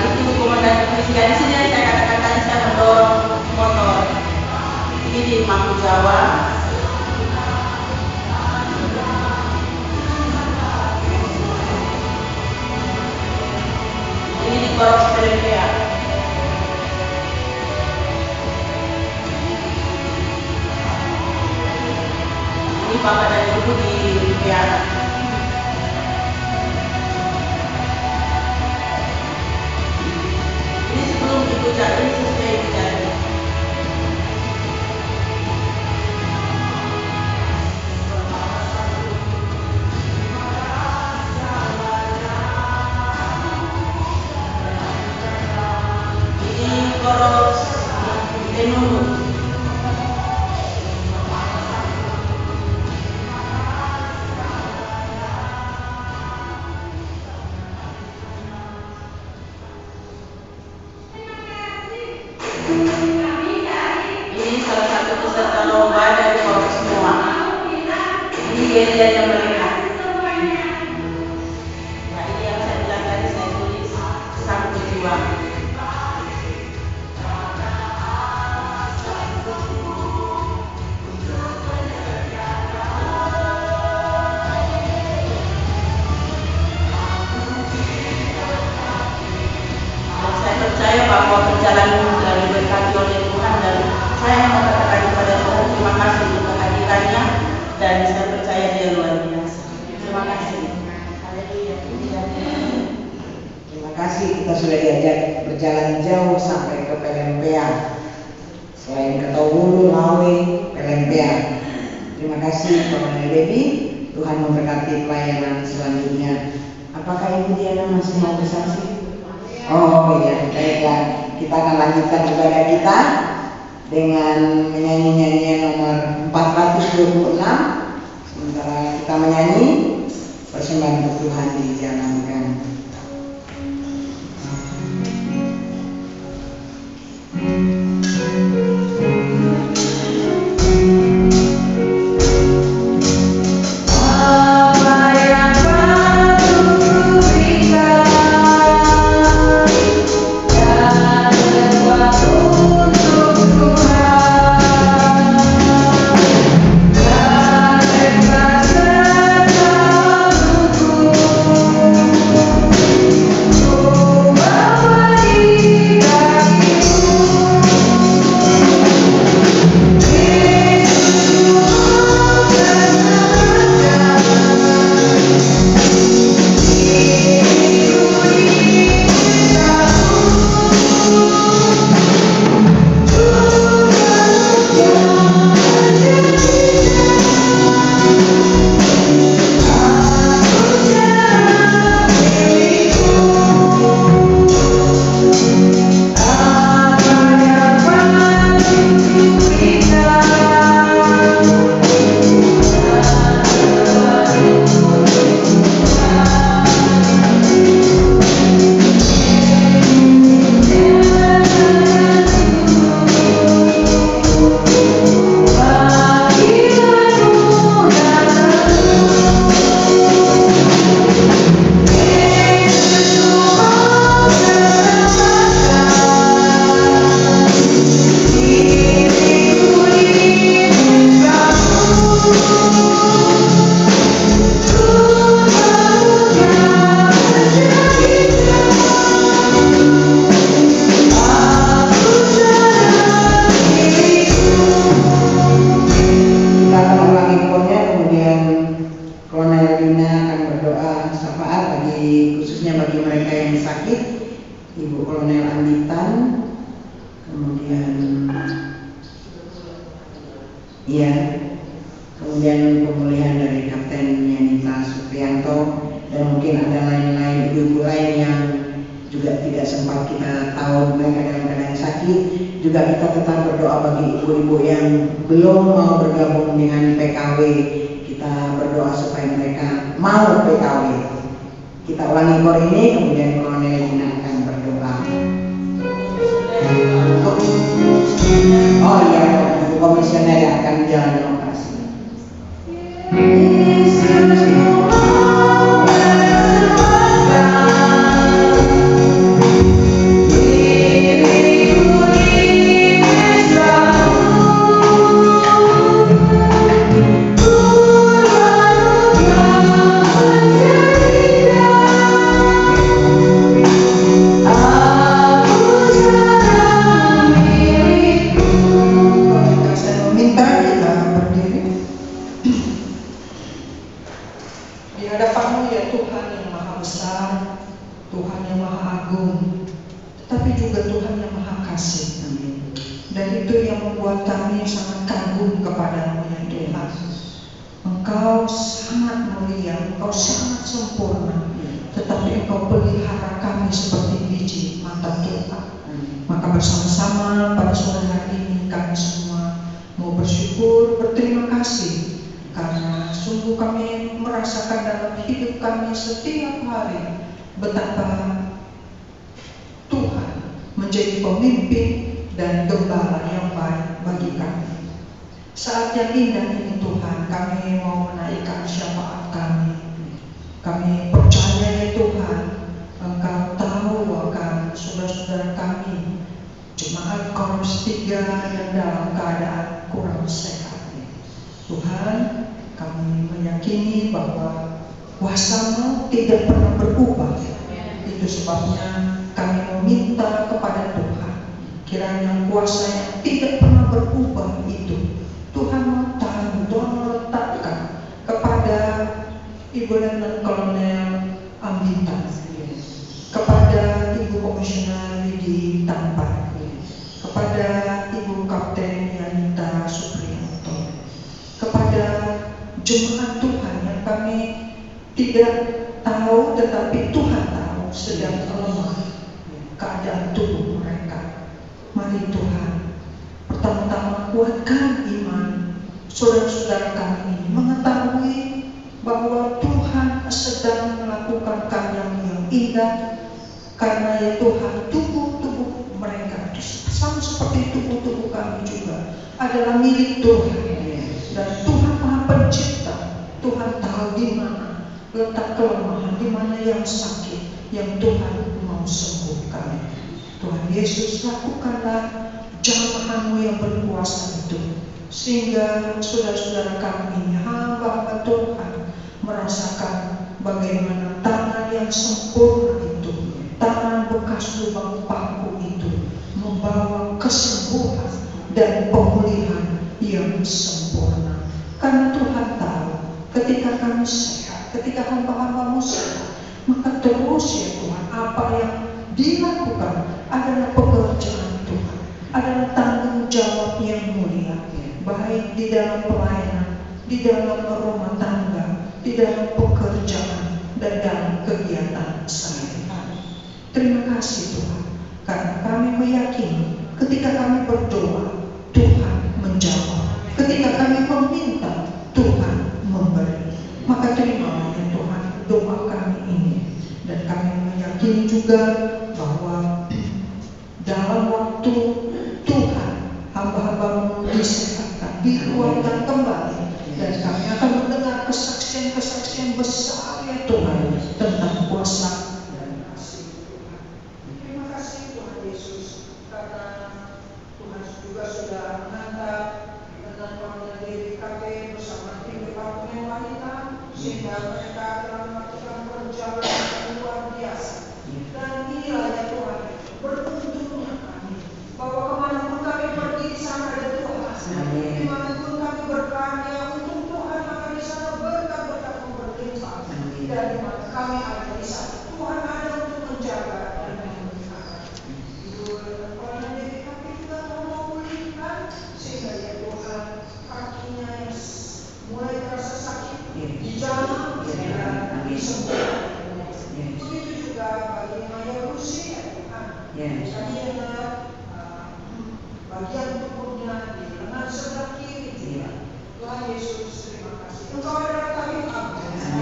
Itu komandan polisi. Di sini saya katakan tadi saya mendorong motor. Ini di Maku Jawa. Ini di Korok Pelempea. Ini Bapak dan Ibu di Piara. Ini sebelum Ibu Jati, ini sesudah Ibu Jati. Ini Koros Tenunu. Ini salah satu peserta lomba dari Koros semua. Ini gerianya mereka. Nah ini yang saya bilang tadi, saya tulis sang pejuang. Dan saya percaya bahwa perjalanan telah diberkati oleh Tuhan, dan saya mengatakan kepada Tuhan terima kasih untuk kehadirannya, dan saya percaya Dia luar biasa. Terima kasih. Haleluya. Terima kasih, kita sudah diajak berjalan jauh sampai ke Pelempea. Selain ke Tolmulut, Lawe, Pelempea. Terima kasih kepada Debbie. Tuhan memberkati pelayanan selanjutnya. Apakah Ibu Diana masih mau bersaksi? Oh iya, baiklah. Kita akan lanjutkan ibadah kita dengan menyanyi nyanyian nomor 426. Sementara kita menyanyi, persembahan untuk Tuhan dijalankan. Tuhan Iya. Kemudian pemulihan dari Kapten Yanita Supriyanto, dan mungkin ada lain-lain ibu-ibu lain yang juga tidak sempat kita tahu mereka dalam keadaan sakit. Juga kita tetap berdoa bagi ibu-ibu yang belum mau bergabung dengan PKW. Kita berdoa supaya mereka mau PKW. Kita ulangi kor ini, kemudian Kolonel Lina akan berdoa. Oh iya, Ibu Komisioner yang akan menjalani operasi.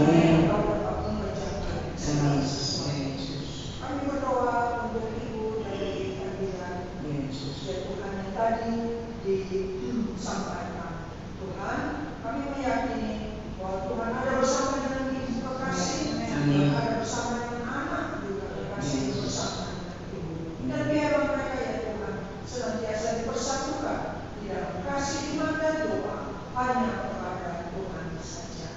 Amin. Apapun berjaya. Amin. Kami berdoa untuk Ibu dari Panggilan. Ya Tuhan, yang tadi disampaikan. Tuhan, kami meyakini bahwa Tuhan ada bersama dengan Ibu kekasih, ada bersama dengan anak juga kekasih bersama dengan Ibu. Dan biarlah mereka ya Tuhan senantiasa dipersatukan di dalam kasih iman dan doa hanya kepada Tuhan saja.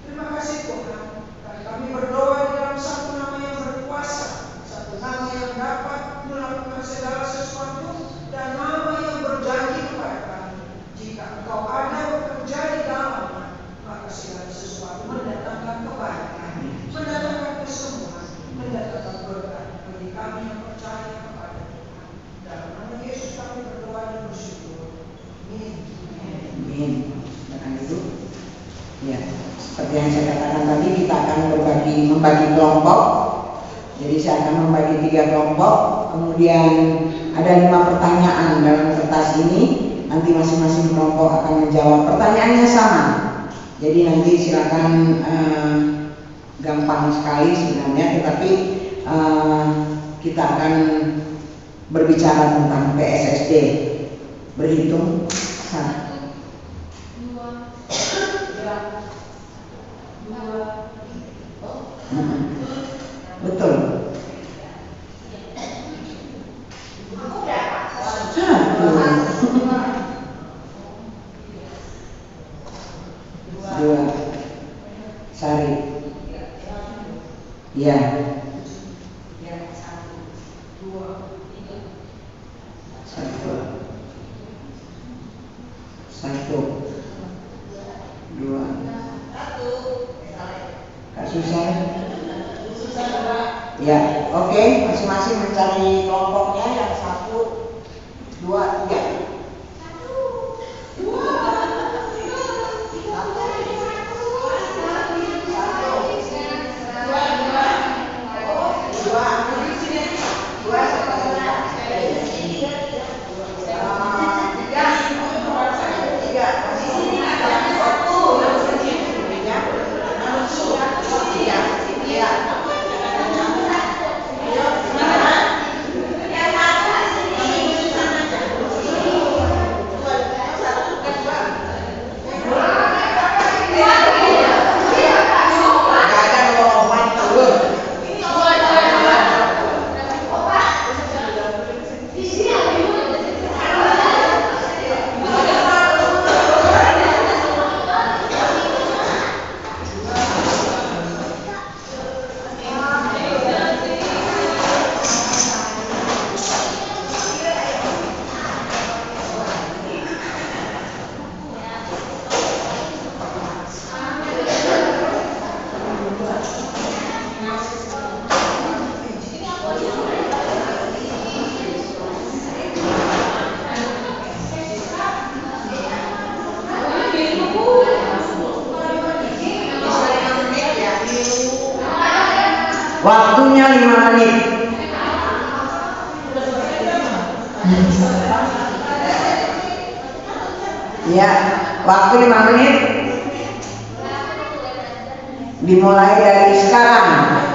Terima kasih Tuhan. Dan kami berdoa di dalam satu nama yang berkuasa, satu nama yang dapat melakukan segala sesuatu, dan nama yang berjanji kepada kami. Jika Engkau ada bekerja di dalamnya, maka segala sesuatu mendatangkan kebaikan, mendatangkan kesembuhan, mendatangkan berkat bagi kami yang percaya kepada Tuhan. Dalam nama Yesus kami berdoa dan bersyukur. Amin. Amin. Silakan Ibu. Ya, seperti yang saya katakan tadi, kita akan membagi kelompok. Jadi saya akan membagi 3 kelompok. Kemudian ada 5 pertanyaan dalam kertas ini. Nanti masing-masing kelompok akan menjawab. Pertanyaannya sama. Jadi nanti silakan, gampang sekali sebenarnya, tetapi kita akan berbicara tentang PSSD. Berhitung 1, 2, 3. Betul. 2. Sari. Ya. 1, 2. Kak Susan. Ya, oke. Masing-masing mencari kelompoknya yang 1, 2, 3. Waktunya 5 menit. Ya, waktu 5 menit. Dimulai dari sekarang.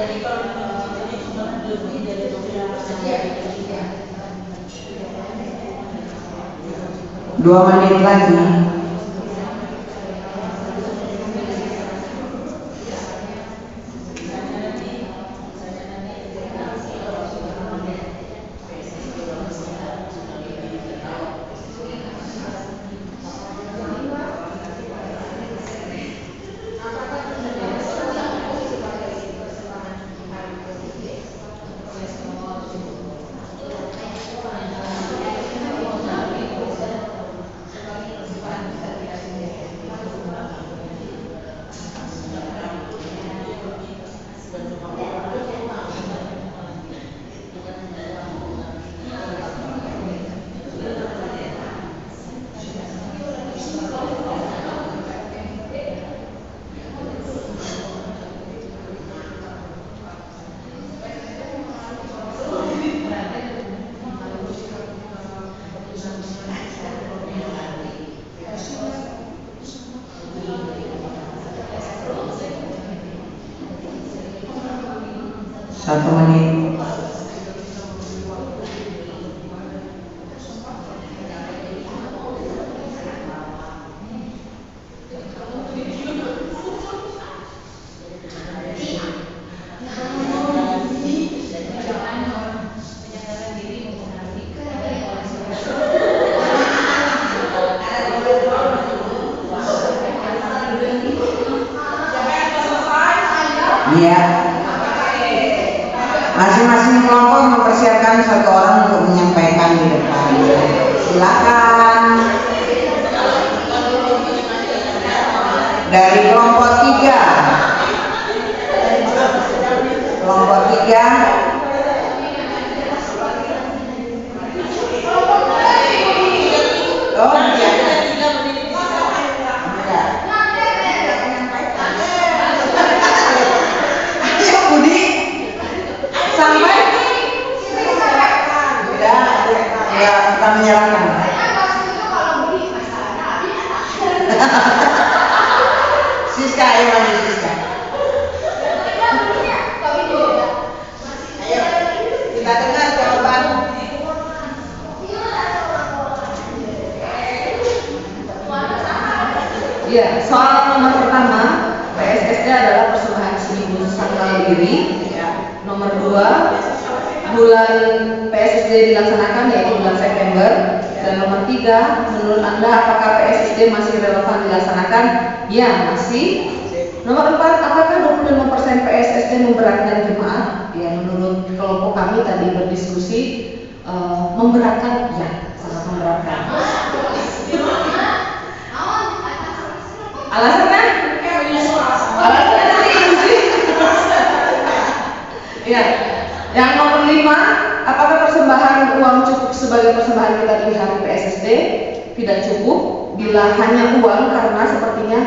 Jadi kalau jadi sumbangan lebih dari 20% Iya. 2 menit lagi. Satu menit. Iya. Masing-masing kelompok mempersiapkan 1 orang untuk menyampaikan di depan. Silakan. Dari kelompok 3. Kelompok 3. Oh, iya. Sampai ya kita menyerahkan. Siska, ayo maju Siska. Ayo kita dengar jawaban. Ya, soal nomor pertama, PSSD adalah persembahan seminggu sangkal diri. Nomor 2, bulan PSSD dilaksanakan yaitu bulan September. Dan nomor 3, menurut Anda apakah PSSD masih relevan dilaksanakan? Ya, masih. Nomor 4, apakah 25% PSSD memberatkan jemaat? Ya, menurut kelompok kami tadi berdiskusi memberatkan, ya, sangat memberatkan. Alasannya? Alasannya sih. Ya, yang nomor 5, apakah persembahan uang cukup sebagai persembahan kita di hari PSSD? Tidak cukup, bila hanya uang karena sepertinya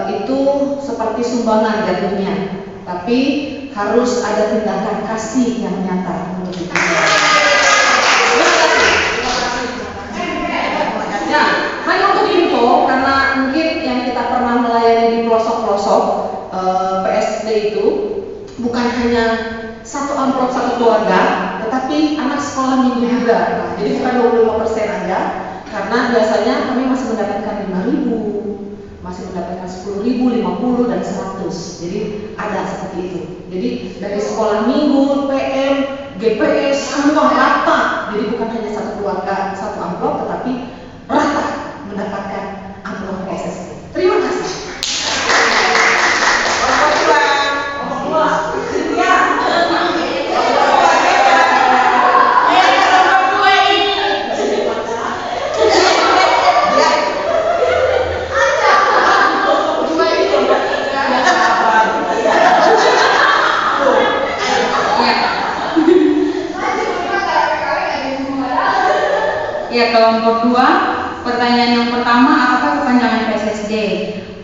itu seperti sumbangan jatuhnya. Tapi harus ada tindakan kasih yang nyata untuk itu. Ya, hanya untuk info karena mungkin yang kita pernah melayani di pelosok-pelosok PSSD itu bukan hanya 1 amplop 1 keluarga, tetapi anak sekolah minggu juga. Jadi bukan 25% aja, karena biasanya kami masih mendapatkan 5.000, masih mendapatkan 10.000, 50 dan 100. Jadi ada seperti itu. Jadi dari sekolah minggu, PM, GPS semua rata. Jadi bukan hanya 1 keluarga 1 amplop, tetapi rata mendapatkan amplop PSSD. Terima kasih. Ya, kelompok 2, pertanyaan yang pertama, apakah kepanjangan PSSD?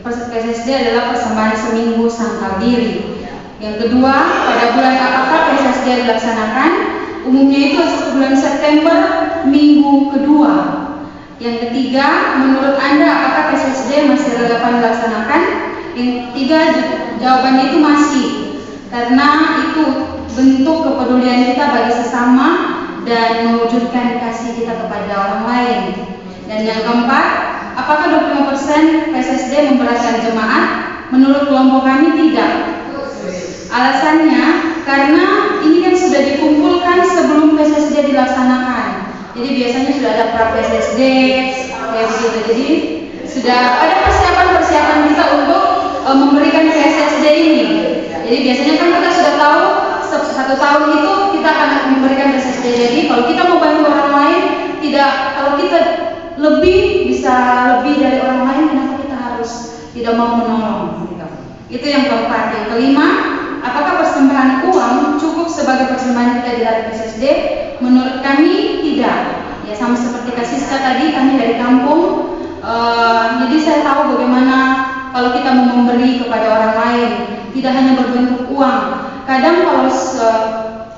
PSSD adalah persembahan seminggu sangkal diri. Yang kedua, pada bulan apakah PSSD dilaksanakan? Umumnya itu bulan September, minggu kedua. Yang ketiga, menurut Anda apakah PSSD masih relevan dilaksanakan? Yang ketiga, jawabannya itu masih, karena itu bentuk kepedulian kita bagi sesama dan mewujudkan kasih kita kepada orang lain. Dan yang keempat, apakah 25% PSSD memberatkan jemaat? Menurut kelompok kami tidak. Alasannya karena ini kan sudah dikumpulkan sebelum PSSD dilaksanakan. Jadi biasanya sudah ada pra PSSD kayak begitu. Jadi sudah ada persiapan kita untuk memberikan PSSD ini. Jadi biasanya kan kita sudah tahu 1 tahun itu kita akan memberikan PSSD. Jadi kalau kita mau bantu orang lain, kalau kita bisa lebih dari orang lain, kenapa kita harus tidak mau menolong? Gitu. Itu yang keempat. Yang kelima, apakah persembahan uang cukup sebagai persembahan kita di hari PSSD? Menurut kami tidak. Ya sama seperti Kak Siska tadi, kami dari kampung. Jadi saya tahu bagaimana kalau kita mau memberi kepada orang lain, tidak hanya berbentuk uang. Kadang kalau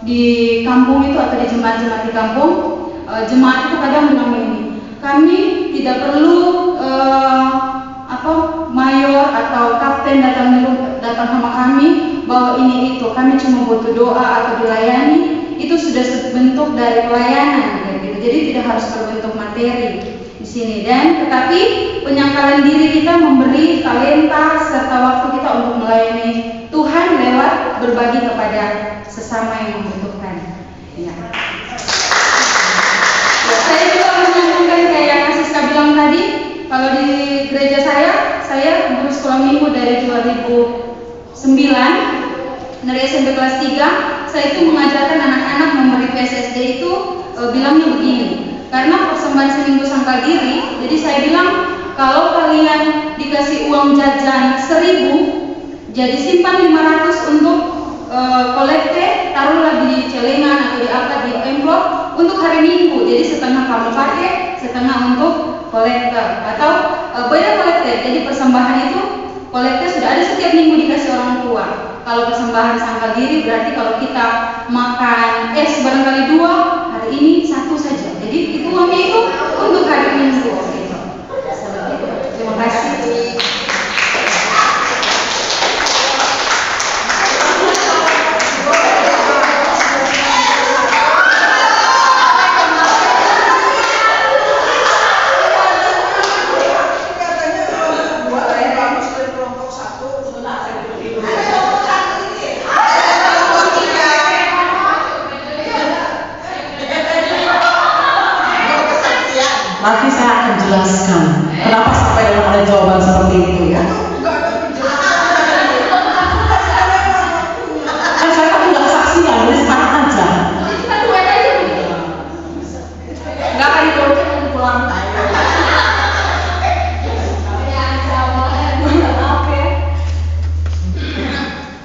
di kampung itu atau di jemaat-jemaat di kampung, jemaat itu kadang bilang ini, kami tidak perlu mayor atau kapten datang sama kami bahwa ini itu, kami cuma butuh doa atau dilayani, itu sudah bentuk dari pelayanan gitu. Jadi tidak harus berbentuk materi di sini. Dan tetapi penyangkalan diri kita memberi talenta serta waktu kita untuk melayani Tuhan lewat berbagi kepada sesama yang membutuhkan. Ya. Saya juga menyambungkan kayak yang Siska bilang tadi, kalau di gereja saya guru sekolah minggu dari 2009 dari SMP kelas 3, saya itu mengajarkan anak-anak memberi PSSD itu bilangnya begini, karena persembahan seminggu sangkal diri, jadi saya bilang kalau kalian dikasih uang jajan 1.000, jadi simpan 500 untuk kolekte, taruhlah di celengan atau di apa, di envelope untuk hari Minggu, jadi setengah kamu pakai, setengah untuk kolektor atau beda kolekte. Jadi persembahan itu kolekte sudah ada setiap minggu dikasih orang tua. Kalau persembahan sangkal diri berarti kalau kita makan barangkali 2, hari ini 1 saja. Jadi itu uangnya itu untuk hari Minggu. Gitu. Seperti itu. Terima kasih. Nanti saya akan jelaskan kenapa sampai ada jawaban seperti itu ya. Kan saya kan tidak kesaksian, ini sekarang aja. Enggak akan pulang.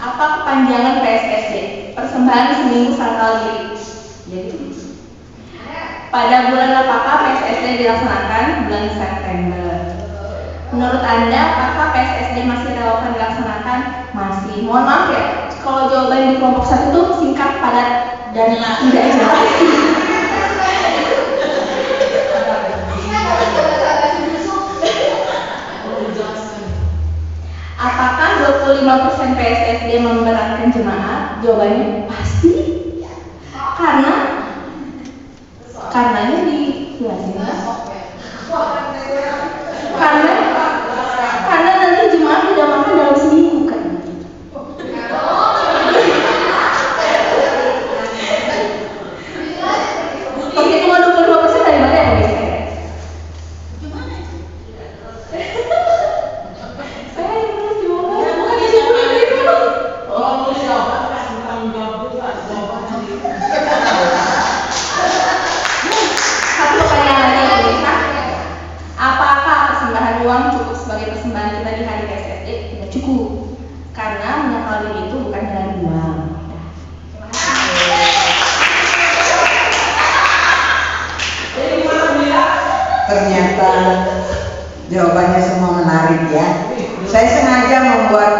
Apa kepanjangan PSSD? Persembahan seminggu sangkal diri. Jadi pada bulan apakah PSSD dilaksanakan? Bulan September. Menurut Anda, apakah PSSD masih relevan dilaksanakan? Masih. Mohon maaf ya, kalau jawaban di kelompok 1 itu singkat, padat, dan tidak jelas. Apakah 25% PSSD memberatkan jemaat? Jawabannya pasti. Karenanya dijelasin ya. Karena nanti jemaat tidak makan dalam seminggu kan. Perhitungan 25% dari mana ya guys? Saya yang nulis jawaban, bukan disimpulin itu. Oh, nulis jawaban kasih tanggung jawab juga jawabannya. Satu pertanyaan lagi yang bisa. Apakah persembahan uang cukup sebagai persembahan kita di hari PSSD? Tidak cukup, karena menyangkal diri itu bukan dari uang. Ternyata jawabannya semua menarik ya. Saya sengaja membuat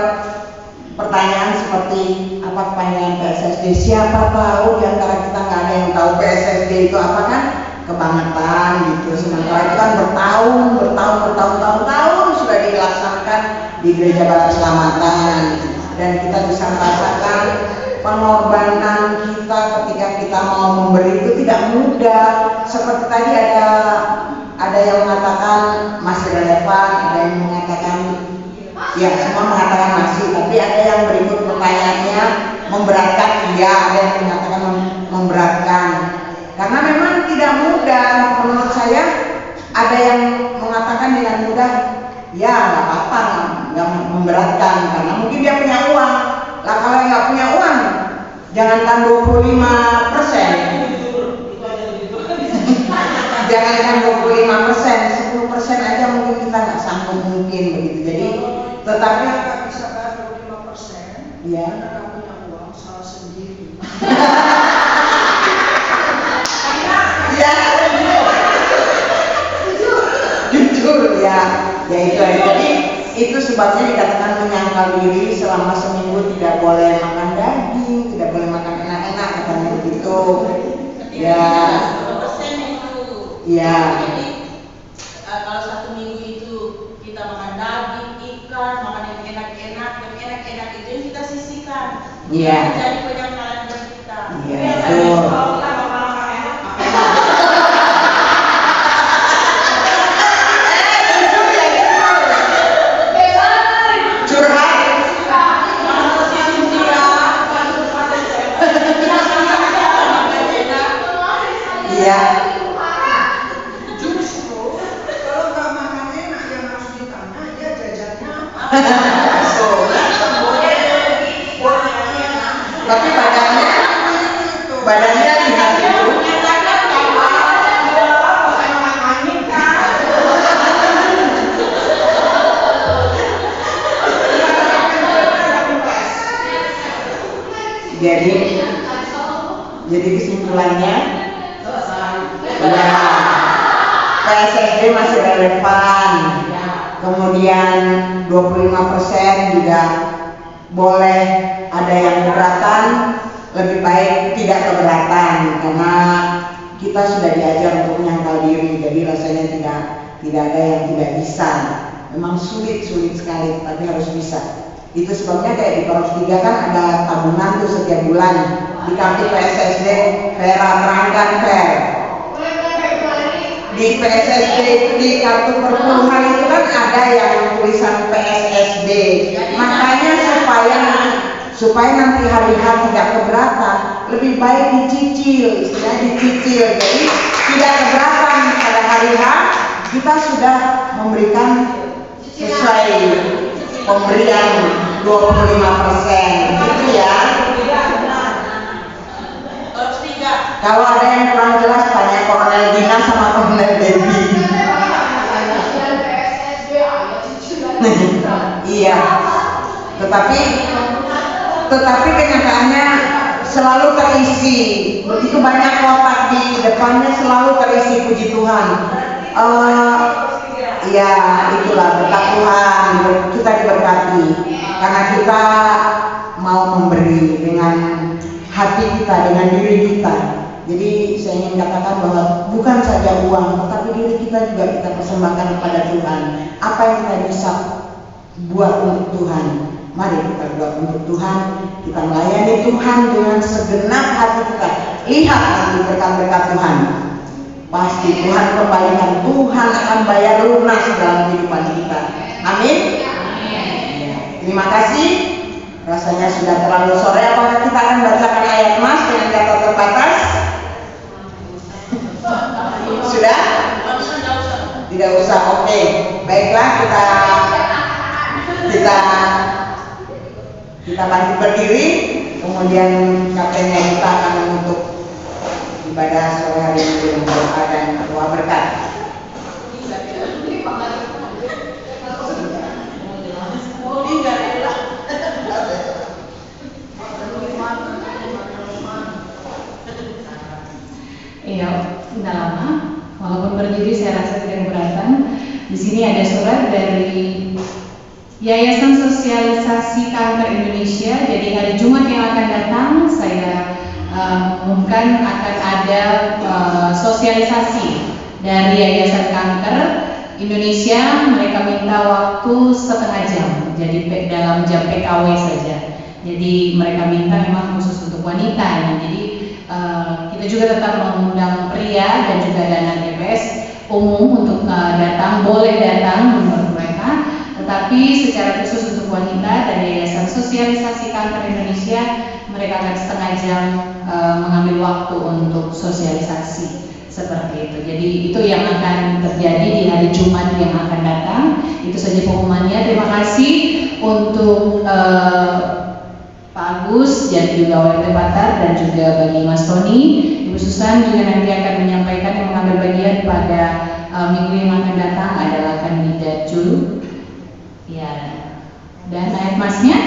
pertanyaan seperti apa kepanjangan PSSD. Siapa tahu di antara kita nggak ada yang tahu PSSD itu apa kan? Kebangetan gitu. Sementara itu kan bertahun sudah dilaksanakan di Gereja Batu Keselamatan, dan kita bisa merasakan pengorbanan kita ketika kita mau memberi itu tidak mudah. Seperti tadi ada yang mengatakan masih relevan, ada yang mengatakan ya semua mengatakan masih, tapi ada yang berikut pertanyaannya memberatkan, iya, ada yang mengatakan memberatkan. Karena memang tidak mudah. Menurut saya ada yang mengatakan dengan mudah, ya nggak apa-apa, nggak memberatkan karena mungkin dia punya uang. Lah kalau yang nggak punya uang, jangankan 25%, jangankan 25%, 10% aja mungkin kita nggak sanggup mungkin begitu. Jadi tetapi nggak bisa bayar 25%, ya. karena nggak punya uang, salah sendiri. Ya, jujur ya itu aja. Jadi itu sebabnya dikatakan menyangkal diri selama seminggu tidak boleh makan daging, tidak boleh makan enak-enak, katanya begitu. Ya. Ya. Jadi kalau 1 minggu itu kita makan daging, ikan, makan yang enak-enak itu yang kita sisihkan. Iya. Jadi penyangkalan bagi kita. Iya, betul. Iya. Justru kalau nggak makan enak yang harus ditanya dia jajannya apa. Tapi badannya lihat itu. Jadi kesimpulannya, ya, PSSD masih relevan. Kemudian 25% juga boleh, ada yang keberatan, lebih baik tidak keberatan karena kita sudah diajar untuk menyangkal diri. Jadi rasanya tidak ada yang tidak bisa. Memang sulit sekali, tapi harus bisa. Itu sebabnya kayak di Koros 3 kan ada tabungan tuh setiap bulan di kartu PSSD, Vera terangkan Ver. Di PSSD itu di kartu perpuluhan itu kan ada yang tulisan PSSD. Makanya supaya nanti hari H tidak keberatan, lebih baik dicicil, istilahnya dicicil. Jadi tidak keberatan pada hari H kita sudah memberikan sesuai pemberian 25%, gitu ya. Kalau ada yang kurang jelas tanya Kolonel Dina sama Kolonel Debbie. Iya. Tetapi kenyataannya selalu terisi. Begitu banyak kotak di depannya selalu terisi, puji Tuhan. Ya itulah berkat Tuhan, kita diberkati karena kita mau memberi dengan hati kita, dengan diri kita. Jadi saya ingin katakan bahwa bukan saja uang, tetapi diri kita juga kita persembahkan kepada Tuhan. Apa yang kita bisa buat untuk Tuhan, mari kita buat untuk Tuhan. Kita melayani Tuhan dengan segenap hati kita. Lihat nanti berkat-berkat Tuhan. Pasti Tuhan kembalikan, Tuhan akan bayar lunas dalam kehidupan kita. Amin. Ya, terima kasih. Rasanya sudah terlalu sore. Apakah kita akan bacakan ayat Mas dengan kata terbatas? Sudah? Tidak usah. Oke. Baiklah, kita bangkit berdiri. Kemudian kaptennya kita akan menutup ibadah sore hari ini dengan doa dan doa berkat. Iya, tidak lama. Walaupun berdiri saya rasa tidak keberatan. Di sini ada surat dari Yayasan Sosialisasi Kanker Indonesia. Jadi hari Jumat yang akan datang saya umumkan akan ada sosialisasi dari Yayasan Kanker Indonesia mereka minta waktu setengah jam, jadi dalam jam PKW saja. Jadi mereka minta memang khusus untuk wanita. Jadi kita juga tetap mengundang pria dan juga dana TPS umum untuk datang, boleh datang menurut mereka. Tetapi secara khusus untuk wanita dari Yayasan Sosialisasi Kanker Indonesia, mereka akan setengah jam mengambil waktu untuk sosialisasi seperti itu. Jadi itu yang akan terjadi di hari Jumat yang akan datang. Itu saja pengumumannya. Terima kasih untuk Pak Agus dan juga WRT Batar dan juga bagi Mas Tony. Ibu Susan juga nanti akan menyampaikan yang mengambil bagian pada minggu yang akan datang adalah kandidat Julu. Ya, dan ayat masnya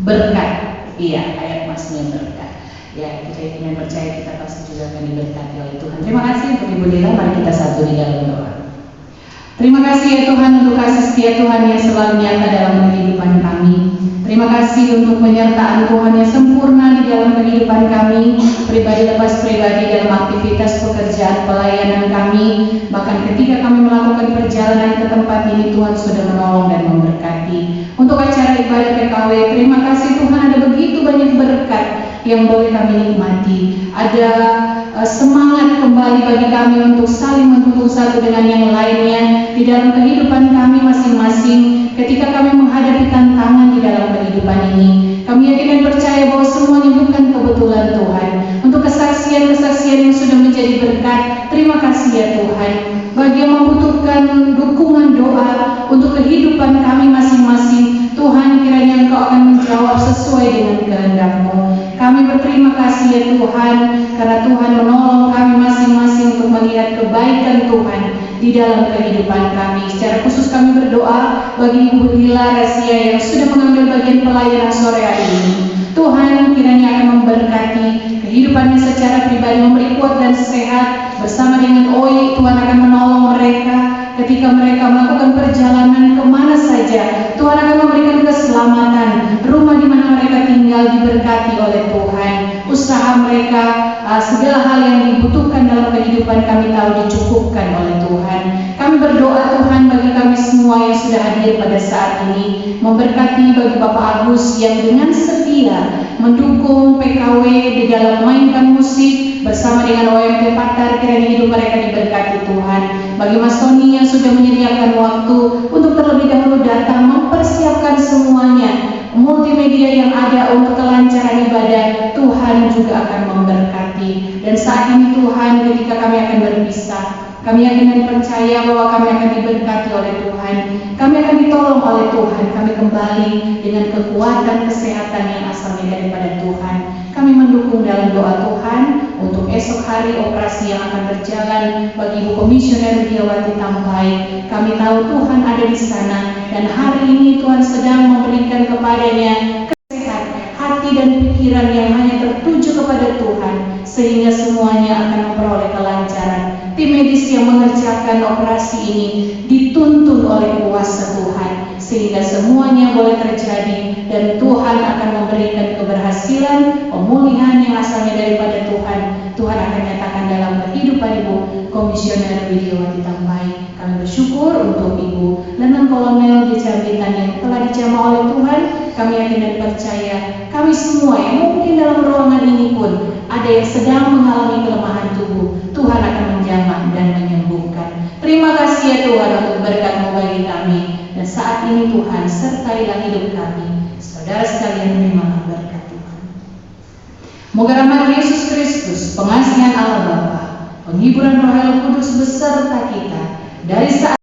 berkat. Iya, ayat masnya berkat. Ya, kita ingin percaya kita pasti juga akan diberkati oleh Tuhan. Terima kasih untuk Ibu Lila. Mari kita satu di dalam doa. Terima kasih ya Tuhan untuk kasih setia Tuhan yang selalu nyata dalam kehidupan kami. Terima kasih untuk penyertaan Tuhan yang sempurna di dalam kehidupan kami, pribadi lepas pribadi dalam aktivitas pekerjaan pelayanan kami. Bahkan ketika kami melakukan perjalanan ke tempat ini, Tuhan sudah menolong dan memberkati. Untuk acara ibadah PKW, terima kasih Tuhan, ada begitu banyak berkat yang boleh kami nikmati. Ada semangat kembali bagi kami untuk saling mendukung satu dengan yang lainnya di dalam kehidupan kami masing-masing. Ketika kami menghadapi tantangan di dalam kehidupan ini, kami yakin dan percaya bahwa semuanya bukan kebetulan Tuhan. Untuk kesaksian-kesaksian yang sudah menjadi berkat, terima kasih ya Tuhan. Bagi yang membutuhkan dukungan doa untuk kehidupan kami masing-masing, Tuhan kiranya Engkau akan menjawab sesuai dengan kehendak-Mu. Kami berterima kasih ya Tuhan, karena Tuhan menolong kami masing-masing untuk melihat kebaikan Tuhan di dalam kehidupan kami. Secara khusus kami berdoa bagi Ibu Lila Rasia yang sudah mengambil bagian pelayanan sore hari ini. Tuhan kiranya akan memberkati kehidupannya secara pribadi, memberi kuat dan sehat. Bersama dengan OI, Tuhan akan menolong mereka ketika mereka melakukan perjalanan kemana saja. Tuhan akan memberikan keselamatan. Rumah di mana mereka tinggal diberkati oleh Tuhan. Usaha mereka, segala hal yang dibutuhkan dalam kehidupan kami tahu dicukupkan oleh Tuhan. Kami berdoa Tuhan bagi kami semua yang sudah hadir pada saat ini, memberkati bagi Bapak Agus yang dengan setia mendukung PKW di dalam mainkan musik bersama dengan WMT Patar, kiranya hidup mereka diberkati Tuhan. Bagi Mas Tony yang sudah menyediakan waktu untuk terlebih dahulu datang mempersiapkan semuanya, multimedia yang ada untuk kelancaran ibadah, Tuhan juga akan memberkati. Dan saat ini Tuhan, ketika kami akan berpisah, kami yakin dan percaya bahwa kami akan diberkati oleh Tuhan. Kami akan ditolong oleh Tuhan. Kami kembali dengan kekuatan kesehatan yang asalnya daripada Tuhan. Kami mendukung dalam doa Tuhan untuk esok hari operasi yang akan berjalan bagi Ibu Komisioner Widiawati Tampai. Kami tahu Tuhan ada di sana dan hari ini Tuhan sedang memberikan kepadanya kesehatan hati dan pikiran yang hanya tertuju kepada Tuhan, sehingga semuanya akan memperoleh kelancaran. Tim medis yang mengerjakan operasi ini dituntun oleh kuasa Tuhan, sehingga semuanya boleh terjadi dan Tuhan akan memberikan keberhasilan, pemulihan yang asalnya daripada Tuhan. Tuhan akan nyatakan dalam kehidupan Ibu Komisioner Widiawati Tampai. Kami bersyukur untuk Ibu Letnan Kolonel D.C. Bintan yang telah dijamah oleh Tuhan. Kami yakin dan percaya kami semua yang mungkin dalam ruangan ini pun ada yang sedang mengalami kelemahan tubuh, Tuhan akan menjamah dan menyembuhkan. Terima kasih ya Tuhan untuk berkat-Mu bagi kami. Dan saat ini Tuhan, sertailah hidup kami. Saudara sekalian, terimalah berkat Tuhan. Moga rahmat Yesus Kristus, pengasihan Allah Bapa, penghiburan Roh Kudus beserta kita dari saat